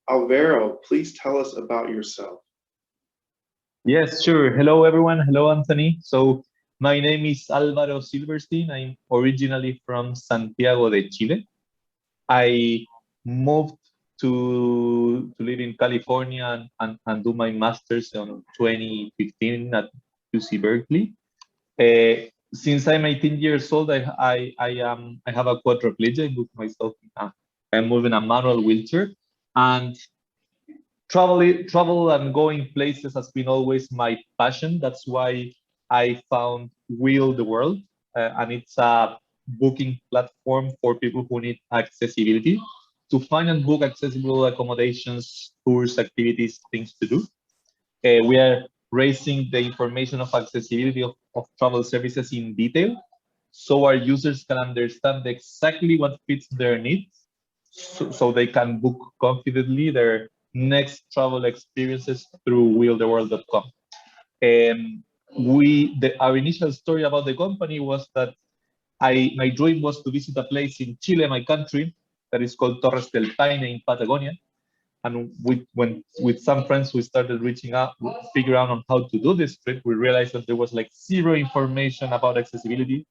Alvaro, please tell us about yourself. Yes, sure. Hello, everyone. Hello, Anthony. So my name is Alvaro Silverstein. I'm originally from Santiago de Chile. I moved to live in California and do my master's in 2015 at UC Berkeley. Since I'm 18 years old, I have a quadriplegia. I moved myself. I'm moving a manual wheelchair, and travel and going places has been always my passion. That's why I found Wheel the World, and it's a booking platform for people who need accessibility to find and book accessible accommodations, tours, activities, things to do. We are raising the information of accessibility of travel services in detail, so our users can understand exactly what fits their needs so they can book confidently their next travel experiences through wheeltheworld.com. Our initial story about the company was that my dream was to visit a place in Chile, my country, that is called Torres del Paine in Patagonia. And with some friends, we started reaching out, figure out on how to do this trip. We realized that there was like zero information about accessibility,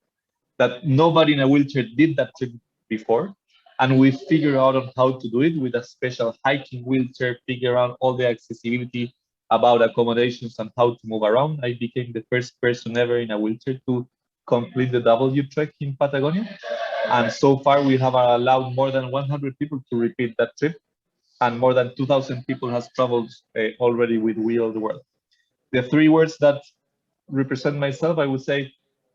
that nobody in a wheelchair did that trip before. And we figured out on how to do it with a special hiking wheelchair, figure out all the accessibility about accommodations and how to move around. I became the first person ever in a wheelchair to complete the W trek in Patagonia. And so far we have allowed more than 100 people to repeat that trip. And more than 2,000 people has traveled already with Wheel the World. The three words that represent myself, I would say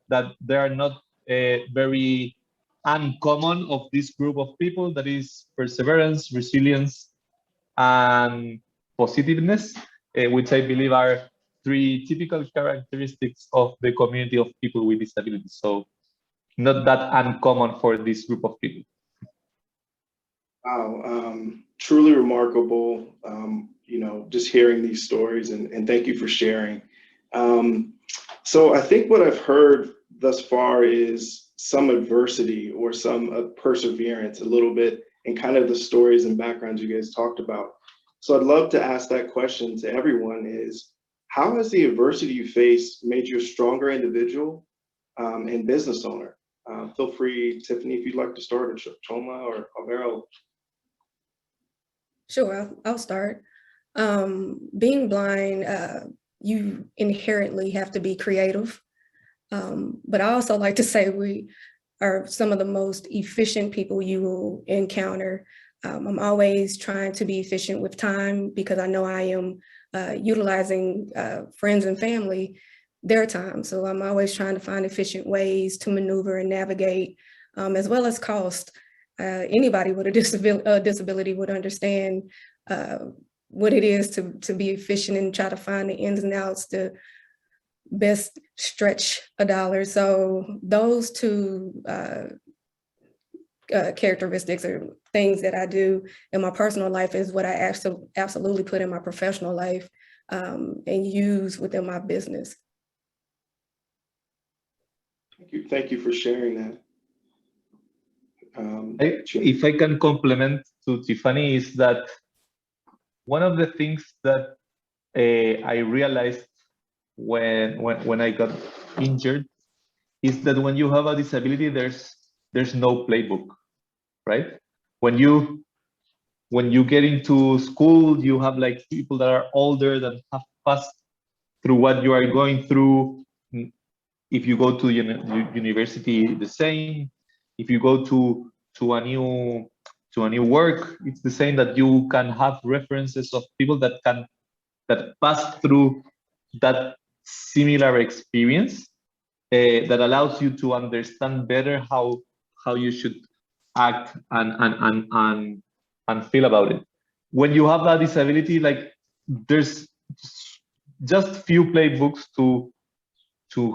that they are not very uncommon of this group of people, that is perseverance, resilience, and positiveness, which I believe are three typical characteristics of the community of people with disabilities. So not that uncommon for this group of people. Wow, truly remarkable, just hearing these stories, and thank you for sharing. So I think what I've heard thus far is some adversity or some perseverance a little bit, and kind of the stories and backgrounds you guys talked about. So I'd love to ask that question to everyone is, how has the adversity you face made you a stronger individual and business owner? Feel free, Tiffany, if you'd like to start, or Choma or Alvaro. Sure, I'll start. Being blind, you inherently have to be creative. But I also like to say we are some of the most efficient people you will encounter. I'm always trying to be efficient with time because I know I am utilizing friends and family, their time. So I'm always trying to find efficient ways to maneuver and navigate, as well as cost. Anybody with a disability would understand what it is to be efficient and try to find the ins and outs to best stretch a dollar. So those two characteristics are things that I do in my personal life is what I absolutely put in my professional life and use within my business. Thank you for sharing that. If I can complement to Tiffany, is that one of the things that I realized when I got injured is that when you have a disability, there's no playbook, right? When you get into school, you have like people that are older that have passed through what you are going through. If you go to university, the same. If you go to a new work, it's the same, that you can have references of people that pass through that similar experience that allows you to understand better how you should act and feel about it. When you have that disability, like there's just few playbooks to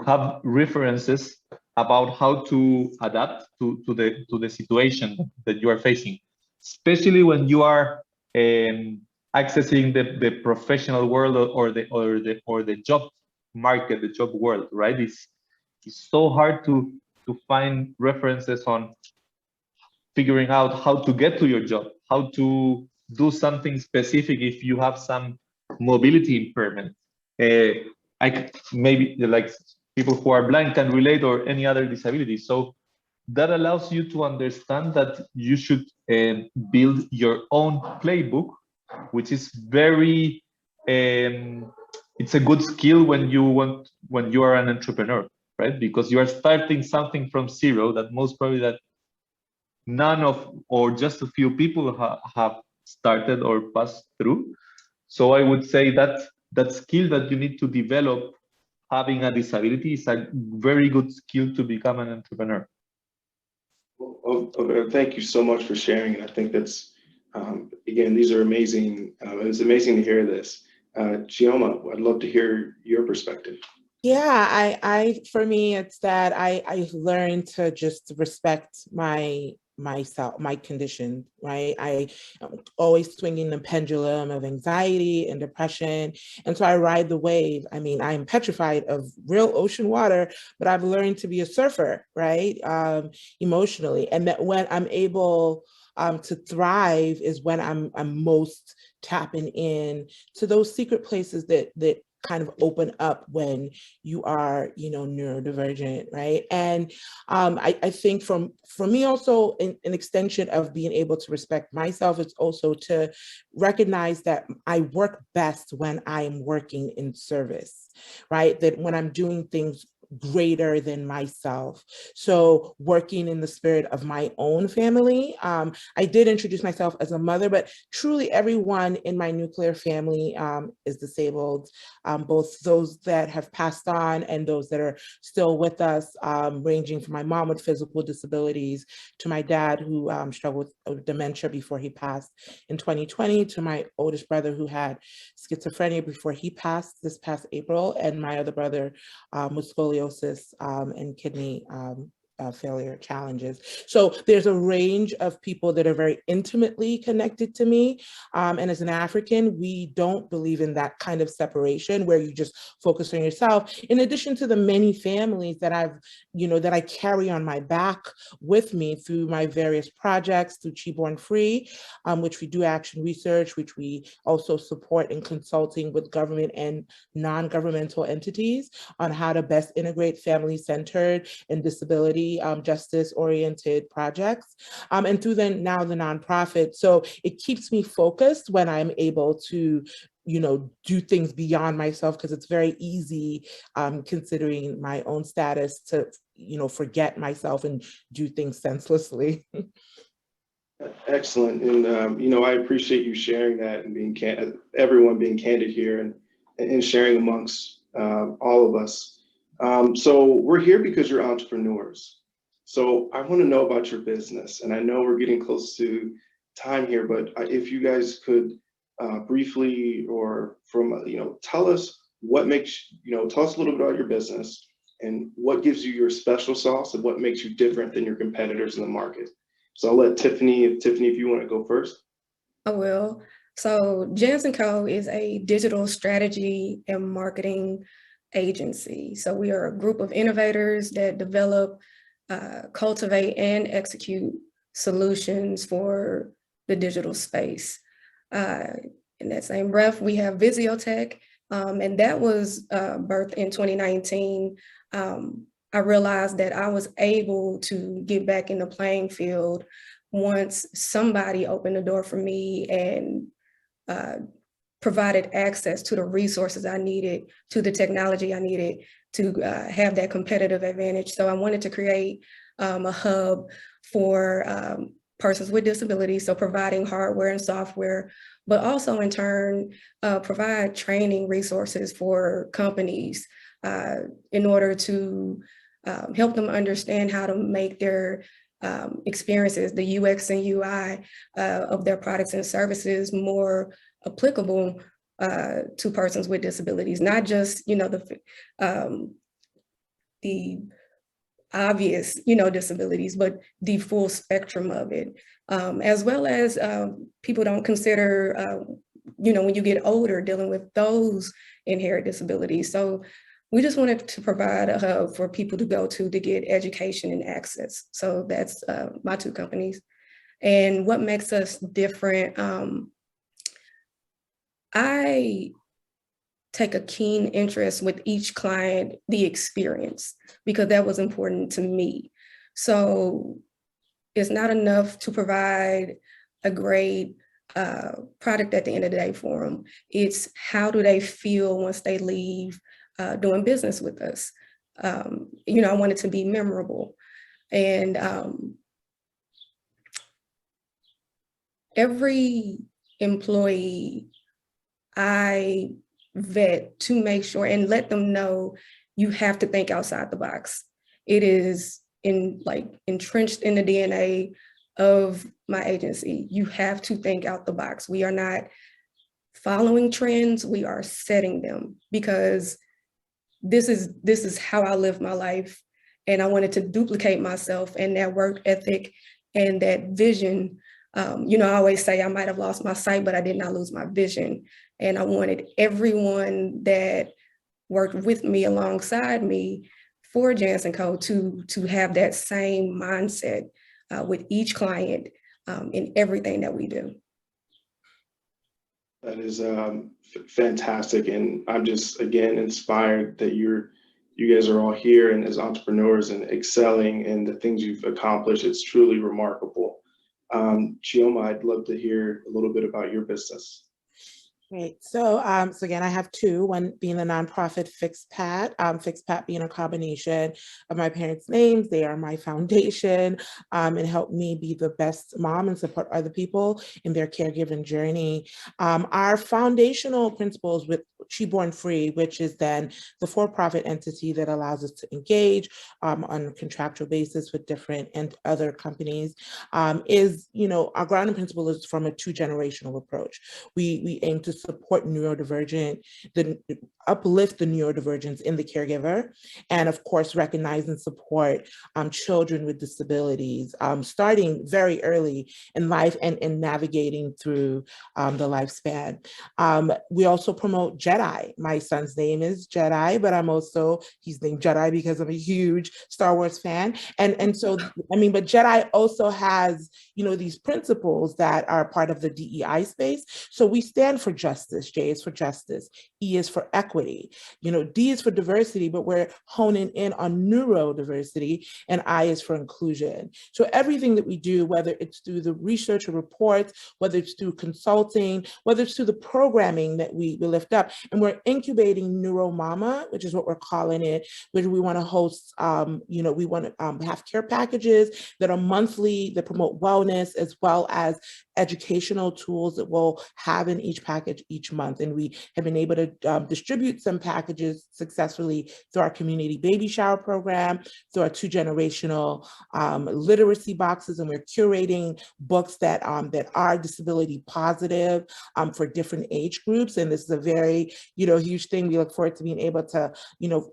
have references about how to adapt to the situation that you are facing, especially when you are accessing the professional world or the job market, the job world, right? It's so hard to find references on figuring out how to get to your job, how to do something specific if you have some mobility impairment. Maybe like people who are blind can relate, or any other disability. So that allows you to understand that you should build your own playbook, which is very, it's a good skill when you are an entrepreneur, right? Because you are starting something from zero that most probably that none of, or just a few people have started or passed through. So I would say that skill that you need to develop having a disability is a very good skill to become an entrepreneur. Well, thank you so much for sharing. And I think that's, again, these are amazing. It's amazing to hear this. Chioma, I'd love to hear your perspective. Yeah, for me, it's that I've learned to just respect my myself, my condition, right? I am always swinging the pendulum of anxiety and depression. And so I ride the wave. I mean, I'm petrified of real ocean water, but I've learned to be a surfer, right? Emotionally. And that when I'm able to thrive is when I'm most tapping in to those secret places that kind of open up when you are, neurodivergent, right? And I think for me also, an extension of being able to respect myself is also to recognize that I work best when I'm working in service, right? That when I'm doing things greater than myself. So working in the spirit of my own family. I did introduce myself as a mother, but truly everyone in my nuclear family is disabled, both those that have passed on and those that are still with us, ranging from my mom with physical disabilities to my dad who struggled with dementia before he passed in 2020, to my oldest brother who had schizophrenia before he passed this past April, and my other brother with scoliosis and kidney failure challenges. So there's a range of people that are very intimately connected to me. And as an African, we don't believe in that kind of separation where you just focus on yourself. In addition to the many families that that I carry on my back with me through my various projects, through Chiborn Free, which we do action research, which we also support in consulting with government and non-governmental entities on how to best integrate family-centered and disability justice-oriented projects, and through now the nonprofit. So it keeps me focused when I'm able to do things beyond myself, because it's very easy, considering my own status, to forget myself and do things senselessly. Excellent. And, I appreciate you sharing that and everyone being candid here and sharing amongst all of us. So we're here because you're entrepreneurs. So I want to know about your business. And I know we're getting close to time here, but if you guys could briefly or tell us what makes, tell us a little bit about your business and what gives you your special sauce and what makes you different than your competitors in the market. So I'll let Tiffany, if you want to go first. I will. So Jans & Co. is a digital strategy and marketing agency. So we are a group of innovators that develop, cultivate, and execute solutions for the digital space. In that same breath, we have Visiotech, and that was birthed in 2019. I realized that I was able to get back in the playing field once somebody opened the door for me and provided access to the resources I needed, to the technology I needed to have that competitive advantage. So I wanted to create a hub for persons with disabilities, so providing hardware and software, but also in turn provide training resources for companies in order to help them understand how to make their experiences, the UX and UI of their products and services more applicable to persons with disabilities, not just, the obvious, disabilities, but the full spectrum of it, as well as people don't consider, when you get older, dealing with those inherent disabilities. So we just wanted to provide a hub for people to go to get education and access. So that's my two companies. And what makes us different, I take a keen interest with each client, the experience, because that was important to me. So it's not enough to provide a great product at the end of the day for them. It's how do they feel once they leave doing business with us. I want it to be memorable. And every employee I vet to make sure and let them know you have to think outside the box. It is entrenched in the DNA of my agency. You have to think out the box. We are not following trends, we are setting them, because this is how I live my life. And I wanted to duplicate myself and that work ethic and that vision. You know, I always say I might have lost my sight, but I did not lose my vision. And I wanted everyone that worked with me alongside me for Jansen Co. to have that same mindset with each client in everything that we do. That is fantastic, and I'm just again inspired that you guys are all here and as entrepreneurs and excelling in the things you've accomplished. It's truly remarkable. Chioma, I'd love to hear a little bit about your business. Great. So again, I have two, one being the nonprofit FixPat, FixPat being a combination of my parents' names. They are my foundation and help me be the best mom and support other people in their caregiving journey. Our foundational principles with Cheborn Free, which is then the for-profit entity that allows us to engage on a contractual basis with different and other companies, is, you know, our grounding principle is from a two-generational approach. We aim to support uplift the neurodivergence in the caregiver, and of course recognize and support children with disabilities, starting very early in life and navigating through the lifespan. We also promote Jedi. My son's name is Jedi, but he's named Jedi because I'm a huge Star Wars fan. And so, I mean, but Jedi also has, you know, these principles that are part of the DEI space. So we stand for justice. J is for justice. E is for equity. You know, D is for diversity, but we're honing in on neurodiversity, and I is for inclusion. So everything that we do, whether it's through the research or reports, whether it's through consulting, whether it's through the programming that we lift up, and we're incubating Neuro Mama, which is what we're calling it, which we want to host, you know, we want to have care packages that are monthly, that promote wellness, as well as educational tools that we'll have in each package each month. And we have been able to distribute some packages successfully through our community baby shower program, through our two-generational literacy boxes, and we're curating books that are disability positive for different age groups. And this is a very, you know, huge thing. We look forward to being able to, you know,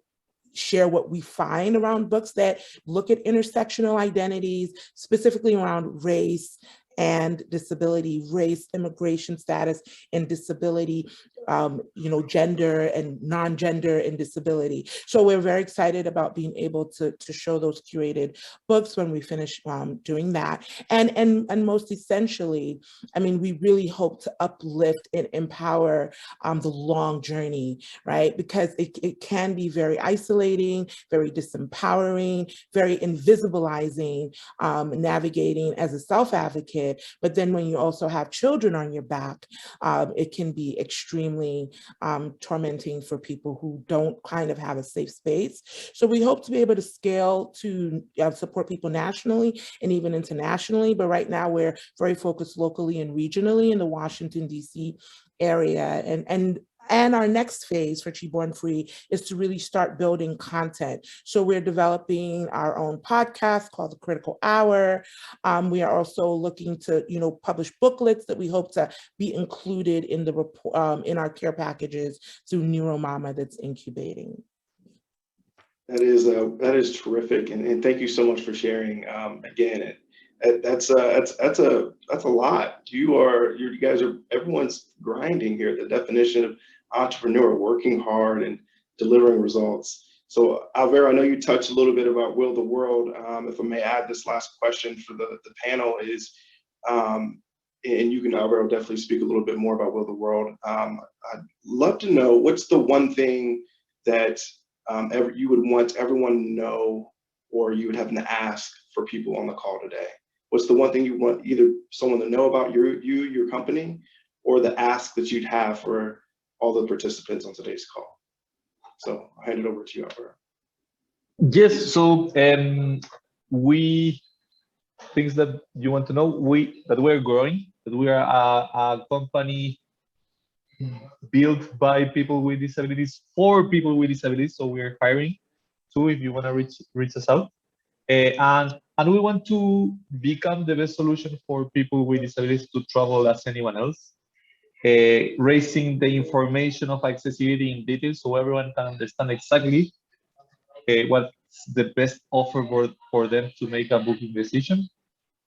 share what we find around books that look at intersectional identities, specifically around race and disability, race, immigration status, and disability, you know, gender and non-gender and disability. So we're very excited about being able to show those curated books when we finish doing that. And most essentially, I mean, we really hope to uplift and empower the long journey, right? Because it can be very isolating, very disempowering, very invisibilizing, navigating as a self-advocate. But then when you also have children on your back, it can be extremely tormenting for people who don't kind of have a safe space. So we hope to be able to scale to support people nationally and even internationally. But right now we're very focused locally and regionally in the Washington, D.C. area. And our next phase for Cheborn Free is to really start building content. So we're developing our own podcast called The Critical Hour. We are also looking to, you know, publish booklets that we hope to be included in the report, in our care packages through Neuro Mama that's incubating. That is terrific, and thank you so much for sharing. Again, that's a lot. You guys are, everyone's grinding here. The definition of entrepreneur, working hard and delivering results. So Alvaro, I know you touched a little bit about Will the World. If I may add this last question for the panel is, and you can, Alvaro, definitely speak a little bit more about Will the World. I'd love to know, what's the one thing that you would want everyone to know, or you would have to ask for people on the call today? What's the one thing you want either someone to know about your company, or the ask that you'd have for all the participants on today's call? So I'll hand it over to you, Alvaro. Yes, so things that you want to know, that we're growing, that we are a company built by people with disabilities for people with disabilities. So we're hiring too, if you want to reach us out. And we want to become the best solution for people with disabilities to travel as anyone else. Raising the information of accessibility in detail so everyone can understand exactly what's the best offer for them to make a booking decision.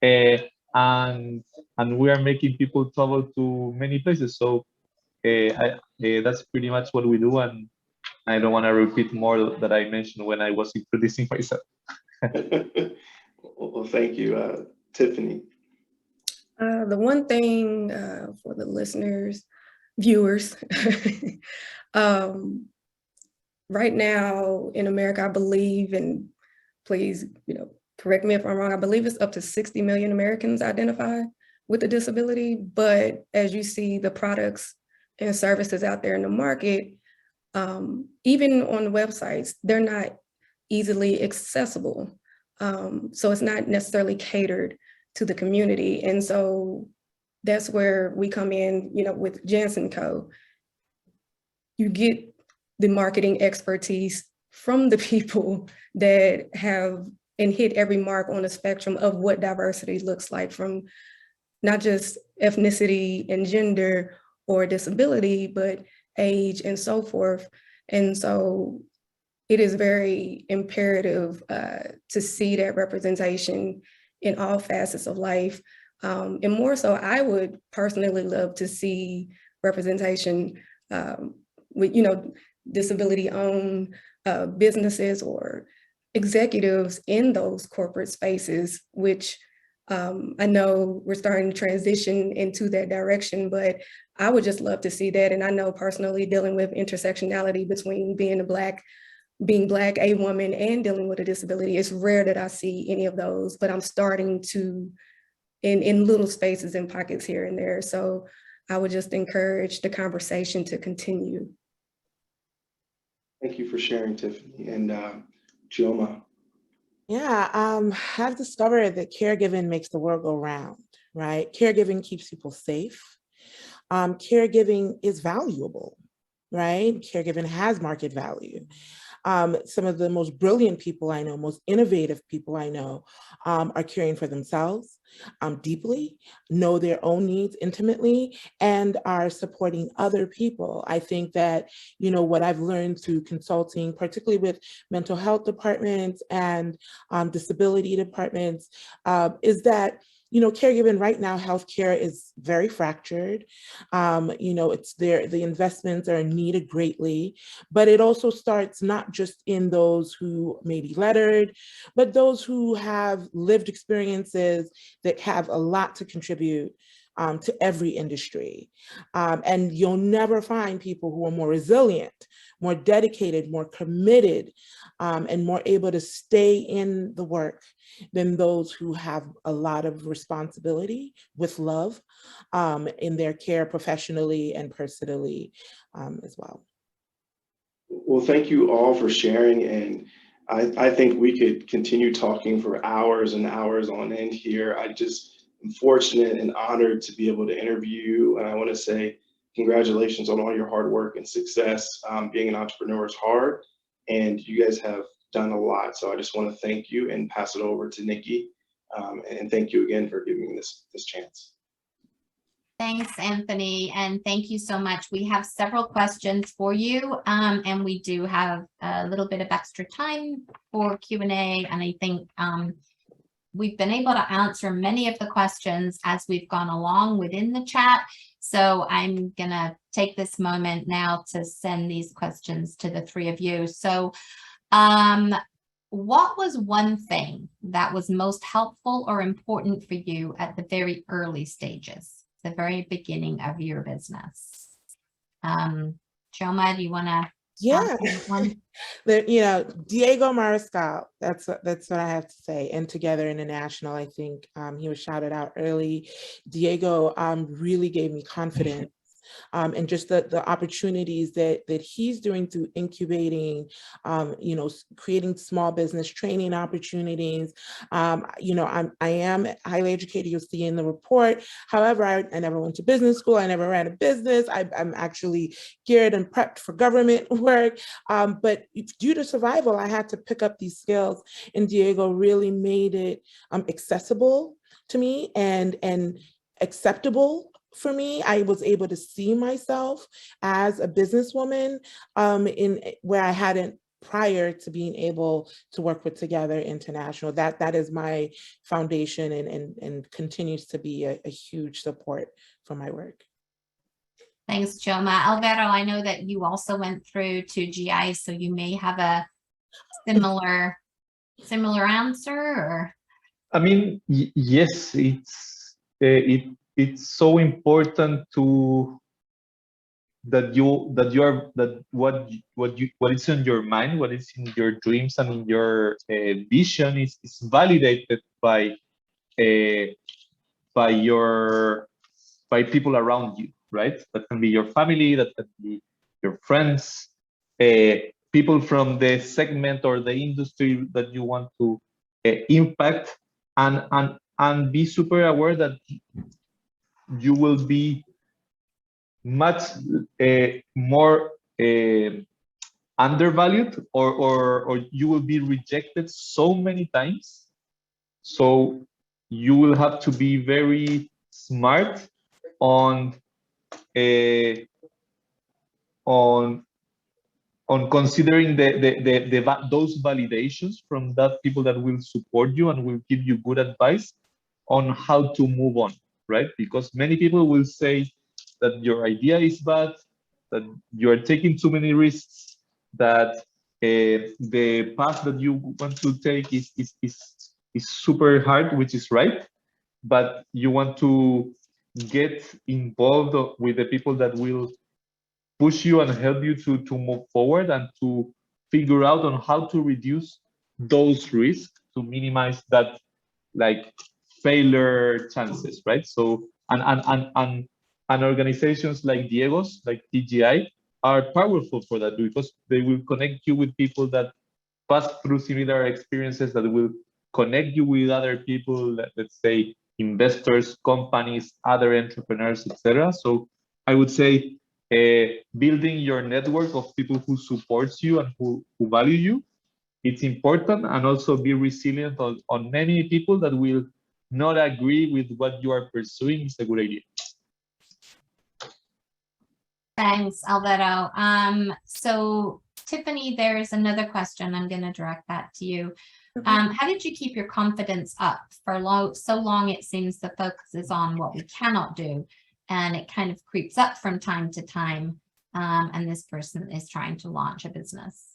and we are making people travel to many places. So that's pretty much what we do, and I don't want to repeat more that I mentioned when I was introducing myself. Well, thank you, Tiffany. The one thing for the listeners, viewers, right now in America, I believe, and please, correct me if I'm wrong, I believe it's up to 60 million Americans identify with a disability. But as you see the products and services out there in the market, even on the websites, they're not easily accessible. So it's not necessarily catered to the community. And so that's where we come in, with Jansen Co. You get the marketing expertise from the people that have and hit every mark on the spectrum of what diversity looks like, from not just ethnicity and gender or disability, but age and so forth. And so it is very imperative to see that representation in all facets of life. And more so, I would personally love to see representation with, disability-owned businesses or executives in those corporate spaces, which I know we're starting to transition into that direction, but I would just love to see that. And I know personally, dealing with intersectionality between being Black, a woman, and dealing with a disability, it's rare that I see any of those, but I'm starting to, in little spaces and pockets here and there. So I would just encourage the conversation to continue. Thank you for sharing, Tiffany. And Chioma. Yeah, I've discovered that caregiving makes the world go round, right? Caregiving keeps people safe. Caregiving is valuable, right? Caregiving has market value. Some of the most brilliant people I know, most innovative people I know, are caring for themselves deeply, know their own needs intimately, and are supporting other people. I think that, what I've learned through consulting, particularly with mental health departments and disability departments, is that caregiving right now, healthcare is very fractured. It's there, the investments are needed greatly, but it also starts not just in those who may be lettered, but those who have lived experiences that have a lot to contribute to every industry. And you'll never find people who are more resilient, more dedicated, more committed, and more able to stay in the work than those who have a lot of responsibility with love in their care professionally and personally as well. Well, thank you all for sharing. And I think we could continue talking for hours and hours on end here. I just am fortunate and honored to be able to interview. And I want to say congratulations on all your hard work and success. Being an entrepreneur is hard, and you guys have done a lot. So I just want to thank you and pass it over to Nikki. And thank you again for giving me this chance. Thanks, Anthony, and thank you so much. We have several questions for you, and we do have a little bit of extra time for Q&A, and I think we've been able to answer many of the questions as we've gone along within the chat. So I'm gonna take this moment now to send these questions to the three of you. So what was one thing that was most helpful or important for you at the very early stages, the very beginning of your business? Chioma, do you want to? Yeah, Diego Mariscal, that's what I have to say. And Together International, I think he was shouted out early. Diego really gave me confidence. And just the opportunities that he's doing through incubating, creating small business training opportunities. I am highly educated, you'll see in the report. However, I never went to business school. I never ran a business. I'm actually geared and prepped for government work. But due to survival, I had to pick up these skills, and Diego really made it accessible to me and acceptable for me. I was able to see myself as a businesswoman in where I hadn't prior to being able to work with Together International. That is my foundation and continues to be a huge support for my work. Thanks, Chioma. Alvaro, I know that you also went through to GI, so you may have a similar answer, or? I mean, yes, it's so important to that what is in your mind, what is in your dreams and in your vision is validated by people around you, right? That can be your family, that can be your friends, people from the segment or the industry that you want to impact, and be super aware that you will be much more undervalued, or you will be rejected so many times. So you will have to be very smart on considering those validations from that people that will support you and will give you good advice on how to move on, right? Because many people will say that your idea is bad, that you are taking too many risks, that the path that you want to take is super hard, which is right, but you want to get involved with the people that will push you and help you to move forward and to figure out on how to reduce those risks to minimize that like failure chances, right? So and organizations like Diego's, like TGI, are powerful for that because they will connect you with people that pass through similar experiences, that will connect you with other people, let's say investors, companies, other entrepreneurs, etc. So I would say building your network of people who supports you and who value you, it's important, and also be resilient on many people that will not agree with what you are pursuing is a good idea. Thanks, Alvaro. So Tiffany, there's another question. I'm going to direct that to you. How did you keep your confidence up for so long? It seems the focus is on what we cannot do, and it kind of creeps up from time to time. And this person is trying to launch a business.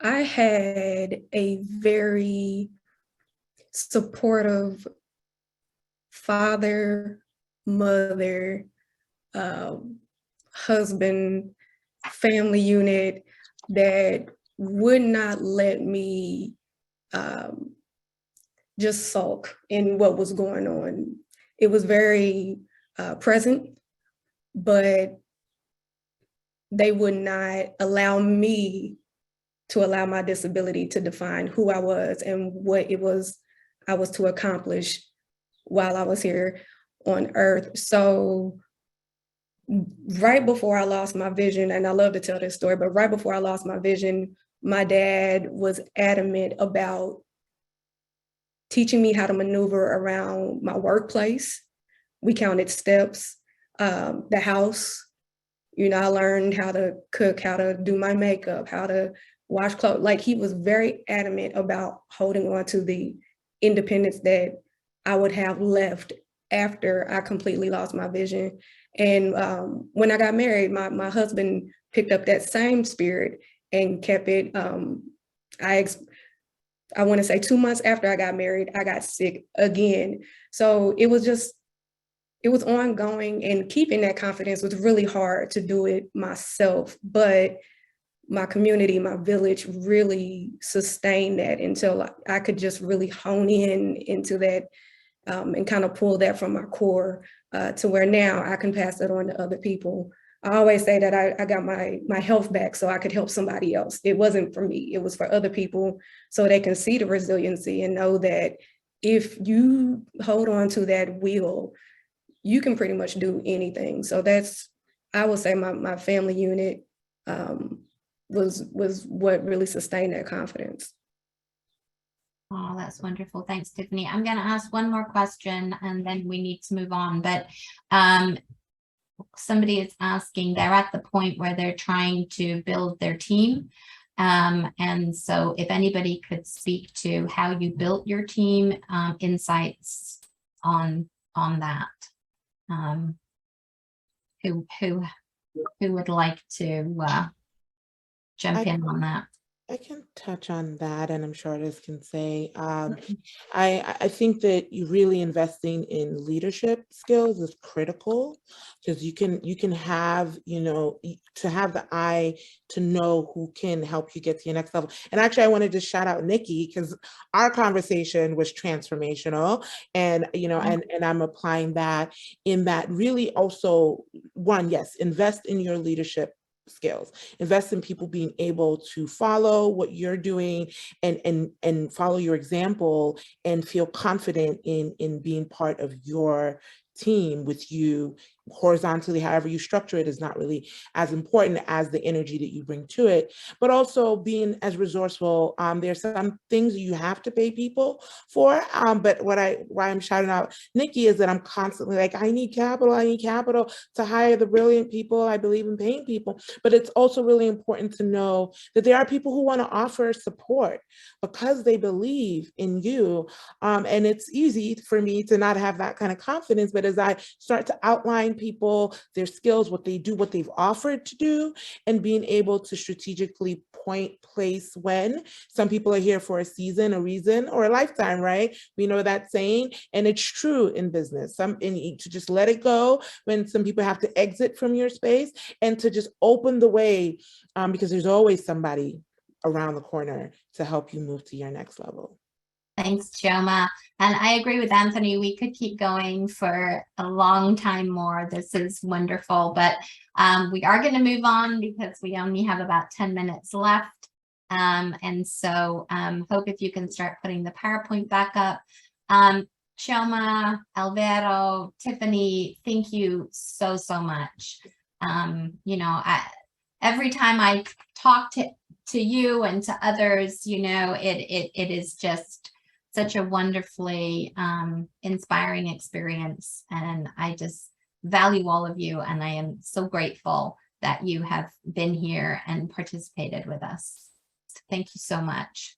I had a very supportive father, mother, husband, family unit that would not let me just sulk in what was going on. It was very present, but they would not allow me to allow my disability to define who I was and what it was I was to accomplish while I was here on earth. So right before I lost my vision, and I love to tell this story, but right before I lost my vision, my dad was adamant about teaching me how to maneuver around my workplace. We counted steps, the house. You know, I learned how to cook, how to do my makeup, how to wash clothes. Like, he was very adamant about holding on to the independence that I would have left after I completely lost my vision. And when I got married, my husband picked up that same spirit and kept it. I want to say 2 months after I got married, I got sick again. So it was ongoing, and keeping that confidence was really hard to do it myself. But my community, my village really sustained that until I could just really hone into that and kind of pull that from my core to where now I can pass it on to other people. I always say that I got my health back so I could help somebody else. It wasn't for me, it was for other people, so they can see the resiliency and know that if you hold on to that wheel, you can pretty much do anything. So that's, I would say my family unit was what really sustained that confidence. Oh, that's wonderful. Thanks, Tiffany. I'm going to ask one more question and then we need to move on. But somebody is asking, they're at the point where they're trying to build their team. And so if anybody could speak to how you built your team, insights on that. Who would like to jump in on that? I can touch on that, and I'm sure others can say, I think that you really investing in leadership skills is critical, because you can have, to have the eye to know who can help you get to your next level. And actually, I wanted to shout out Nikki, because our conversation was transformational, and and I'm applying that in that really also, one, yes, invest in your leadership skills, invest in people being able to follow what you're doing and follow your example and feel confident in being part of your team with you horizontally. However you structure it is not really as important as the energy that you bring to it, but also being as resourceful. There's some things you have to pay people for, but why I'm shouting out Nikki is that I'm constantly like, I need capital to hire the brilliant people. I believe in paying people, but it's also really important to know that there are people who want to offer support because they believe in you. And it's easy for me to not have that kind of confidence, but as I start to outline people, their skills, what they do, what they've offered to do, and being able to strategically point, place, when. Some people are here for a season, a reason, or a lifetime, right? We know that saying, and it's true in business. To just let it go when some people have to exit from your space, and to just open the way, because there's always somebody around the corner to help you move to your next level. Thanks, Chioma. And I agree with Anthony. We could keep going for a long time more. This is wonderful, but we are going to move on because we only have about 10 minutes left. And so Hope, if you can start putting the PowerPoint back up. Chioma, Alvaro, Tiffany, thank you so much. Every time I talk to you and to others, it is just such a wonderfully inspiring experience, and I just value all of you, and I am so grateful that you have been here and participated with us. So thank you so much.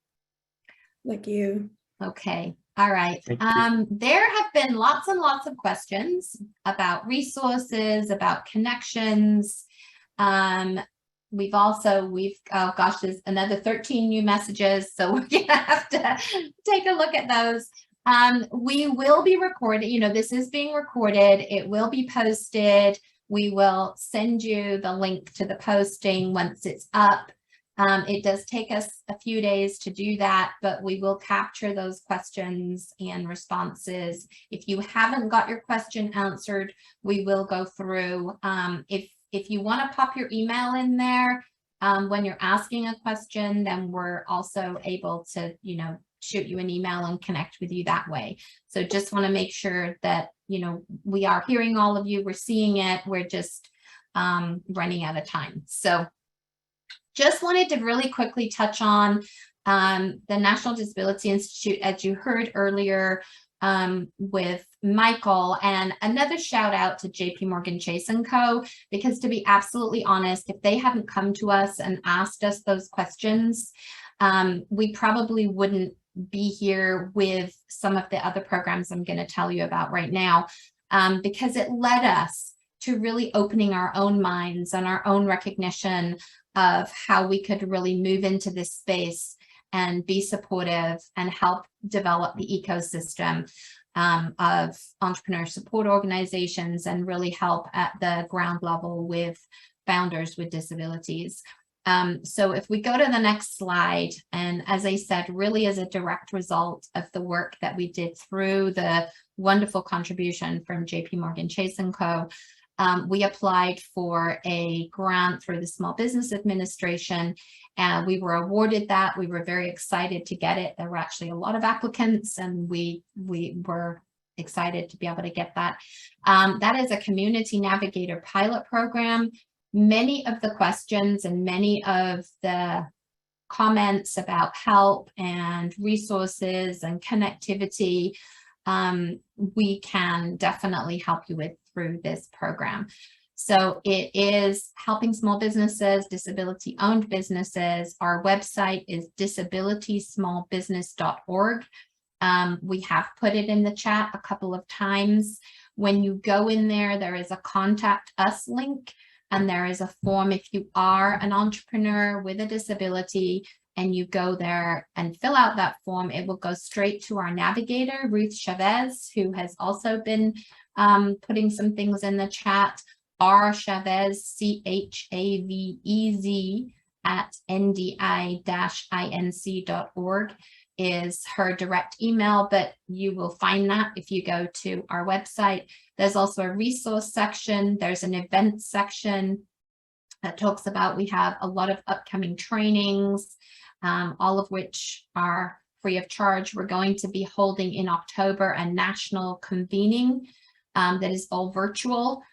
Thank you. Okay. All right. There have been lots and lots of questions about resources, about connections. We've oh gosh, there's another 13 new messages, so we're gonna have to take a look at those. We will be recording, this is being recorded. It will be posted. We will send you the link to the posting once it's up. It does take us a few days to do that, but we will capture those questions and responses. If you haven't got your question answered, we will go through. If you want to pop your email in there when you're asking a question, then we're also able to, shoot you an email and connect with you that way. So just want to make sure that, we are hearing all of you, we're seeing it, we're just running out of time. So just wanted to really quickly touch on the National Disability Institute, as you heard earlier, with Michael, and another shout out to JPMorgan Chase & Co. Because to be absolutely honest, if they hadn't come to us and asked us those questions, we probably wouldn't be here with some of the other programs I'm going to tell you about right now, because it led us to really opening our own minds and our own recognition of how we could really move into this space and be supportive and help develop the ecosystem of entrepreneur support organizations, and really help at the ground level with founders with disabilities. So if we go to the next slide, and as I said, really as a direct result of the work that we did through the wonderful contribution from JPMorgan Chase & Co., we applied for a grant through the Small Business Administration, and we were awarded that. We were very excited to get it. There were actually a lot of applicants, and we were excited to be able to get that. That is a community navigator pilot program. Many of the questions and many of the comments about help and resources and connectivity, we can definitely help you with through this program. So it is helping small businesses, disability-owned businesses. Our website is disabilitiesmallbusiness.org. We have put it in the chat a couple of times. When you go in there, there is a contact us link, and there is a form if you are an entrepreneur with a disability and you go there and fill out that form. It will go straight to our navigator, Ruth Chavez, who has also been putting some things in the chat. R Chavez, CHAVEZ at ndi-inc.org is her direct email, but you will find that if you go to our website. There's also a resource section. There's an events section that talks about, we have a lot of upcoming trainings, all of which are free of charge. We're going to be holding in October a national convening that is all virtual.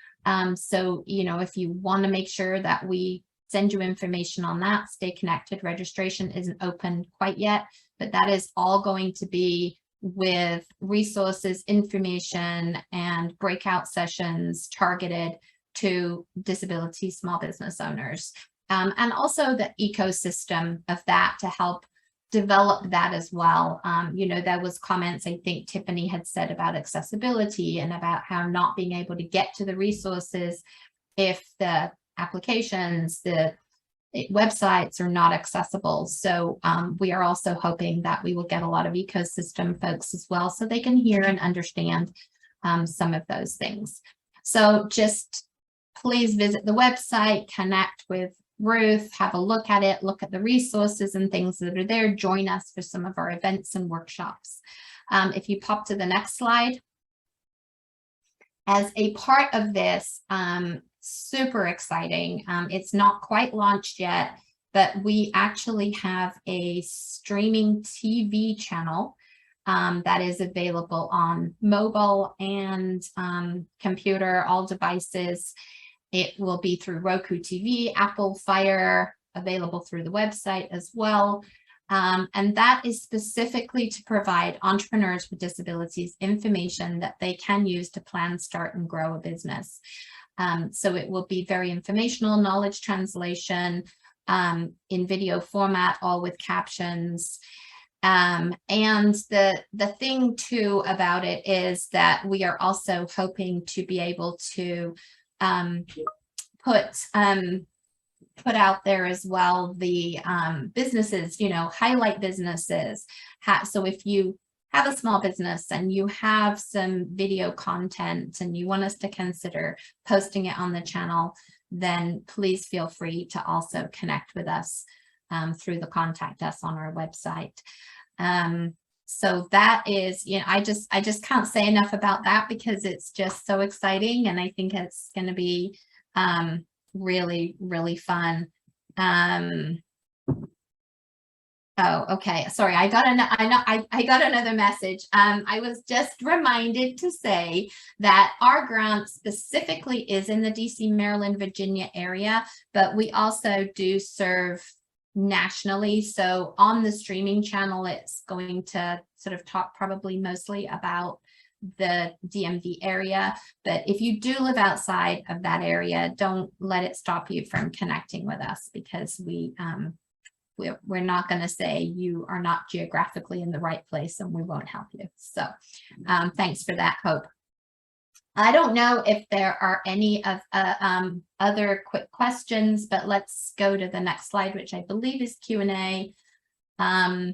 So, you know, if you want to make sure that we send you information on that, stay connected. Registration isn't open quite yet, but that is all going to be with resources, information, and breakout sessions targeted to disability small business owners. And also the ecosystem of that to help develop that as well. You know, there was comments, I think Tiffany had said about accessibility and about how not being able to get to the resources if the applications, the websites are not accessible. So we are also hoping that we will get a lot of ecosystem folks as well, so they can hear and understand some of those things. So just please visit the website, connect with Ruth, have a look at it, look at the resources and things that are there. Join us for some of our events and workshops. If you pop to the next slide. As a part of this, super exciting. It's not quite launched yet, but we actually have a streaming TV channel that is available on mobile and computer, all devices. It will be through Roku TV, Apple Fire, available through the website as well. And that is specifically to provide entrepreneurs with disabilities information that they can use to plan, start, and grow a business. So it will be very informational, knowledge translation in video format, all with captions. And the thing too about it is that we are also hoping to be able to put out there as well the businesses, you know, highlight businesses. So if you have a small business and you have some video content and you want us to consider posting it on the channel, then please feel free to also connect with us through the contact us on our website. So that is, you know, I just can't say enough about that because it's just so exciting, and I think it's going to be really, really fun. Oh, okay. Sorry, I got another message. I was just reminded to say that our grant specifically is in the DC, Maryland, Virginia area, but we also do serve nationally. So on the streaming channel, it's going to sort of talk probably mostly about the DMV area. But if you do live outside of that area, don't let it stop you from connecting with us, because we're not going to say you are not geographically in the right place and we won't help you. So thanks for that, Hope. I don't know if there are any of other quick questions, but let's go to the next slide, which I believe is Q&A. I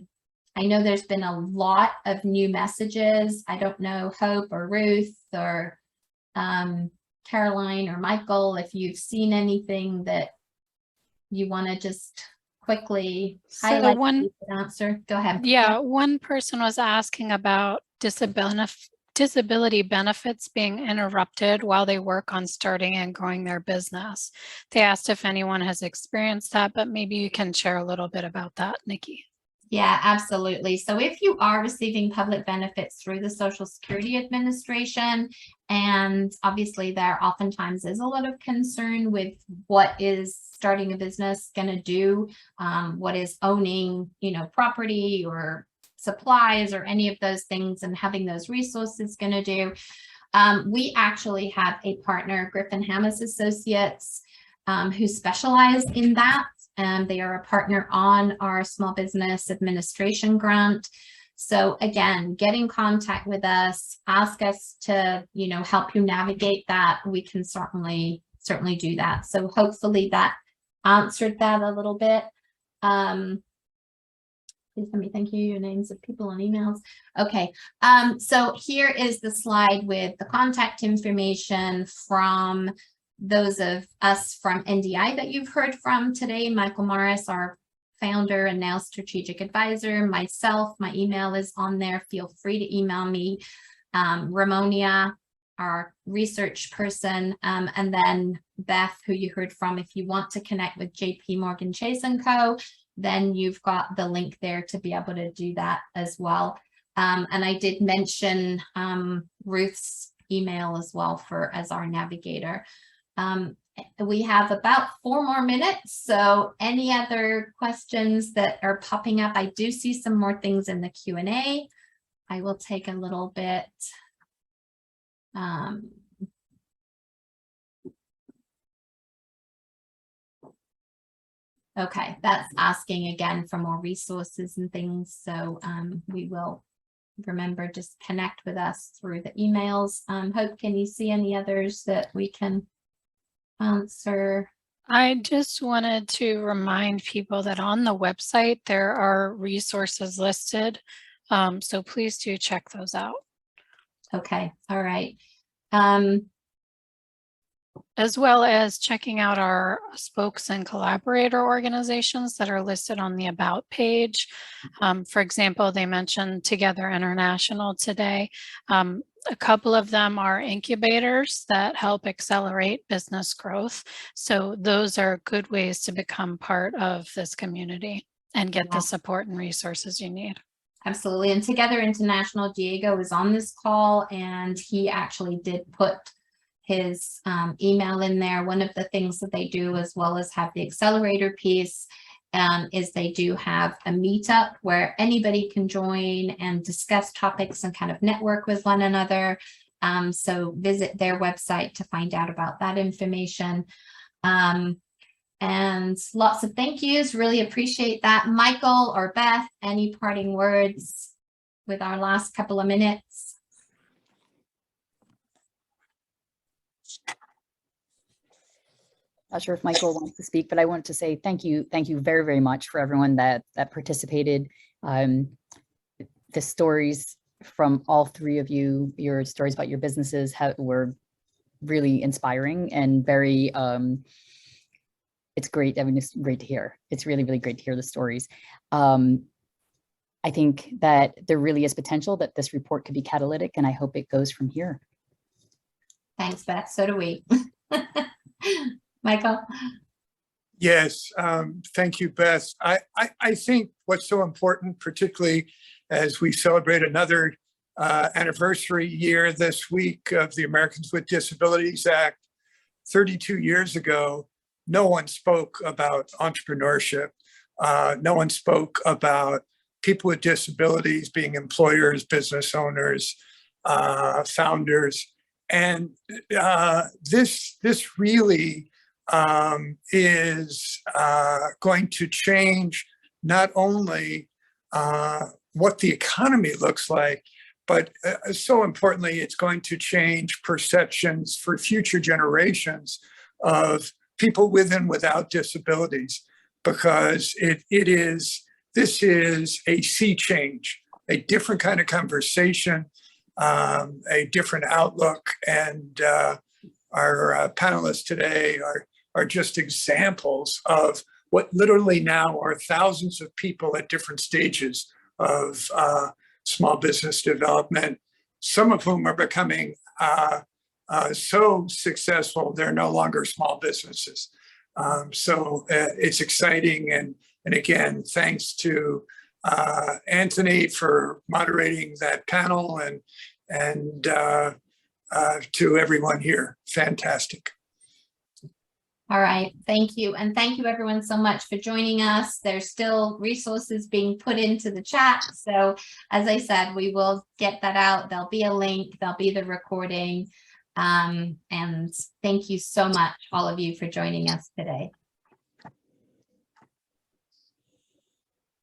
know there's been a lot of new messages. I don't know, Hope or Ruth or Caroline or Michael, if you've seen anything that you want to just quickly highlight. One answer. Go ahead. Yeah, one person was asking about disability benefits being interrupted while they work on starting and growing their business. They asked if anyone has experienced that, but maybe you can share a little bit about that, Nikki. Yeah, absolutely. So if you are receiving public benefits through the Social Security Administration, and obviously there oftentimes is a lot of concern with what is starting a business going to do, what is owning, you know, property or supplies or any of those things and having those resources going to do. We actually have a partner, Griffin Hammis Associates, who specialize in that. They are a partner on our Small Business Administration grant. So again, get in contact with us, ask us to, help you navigate that. We can certainly do that. So hopefully that answered that a little bit. Please let me thank you, your names of people and emails. Okay, so here is the slide with the contact information from those of us from NDI that you've heard from today. Michael Morris, our founder and now strategic advisor, myself, my email is on there. Feel free to email me. Ramonia, our research person, and then Beth, who you heard from. If you want to connect with JPMorgan Chase & Co., then you've got the link there to be able to do that as well. And I did mention Ruth's email as well as our navigator. We have about 4 more minutes. So any other questions that are popping up? I do see some more things in the Q&A. I will take a little bit. Okay, that's asking again for more resources and things. So we will remember, just connect with us through the emails. Hope, can you see any others that we can answer? I just wanted to remind people that on the website, there are resources listed. So please do check those out. Okay, all right. As well as checking out our spokes and collaborator organizations that are listed on the About page. For example, they mentioned Together International today. A couple of them are incubators that help accelerate business growth. So those are good ways to become part of this community and get the support and resources you need. Absolutely. And Together International, Diego was on this call and he actually did put his email in there. One of the things that they do, as well as have the accelerator piece, is they do have a meetup where anybody can join and discuss topics and kind of network with one another. So visit their website to find out about that information. And lots of thank yous. Really appreciate that. Michael or Beth, any parting words with our last couple of minutes? Not sure if Michael wants to speak, but I want to say thank you very, very much for everyone that participated. The stories from all 3 of you, your stories about your businesses were really inspiring and very, it's great. I mean, it's great to hear. It's really, really great to hear the stories. I think that there really is potential that this report could be catalytic, and I hope it goes from here. Thanks, Beth. So do we. Michael? Yes, thank you, Beth. I think what's so important, particularly as we celebrate another anniversary year this week of the Americans with Disabilities Act, 32 years ago, no one spoke about entrepreneurship. No one spoke about people with disabilities being employers, business owners, founders. And this really is going to change not only what the economy looks like, but so importantly, it's going to change perceptions for future generations of people with and without disabilities, because this is a sea change, a different kind of conversation, a different outlook, and our panelists today are just examples of what literally now are thousands of people at different stages of small business development, some of whom are becoming so successful, they're no longer small businesses. So it's exciting. And again, thanks to Anthony for moderating that panel, and to everyone here. Fantastic. All right, thank you. And thank you everyone so much for joining us. There's still resources being put into the chat. So as I said, we will get that out. There'll be a link, there'll be the recording. And thank you so much, all of you, for joining us today.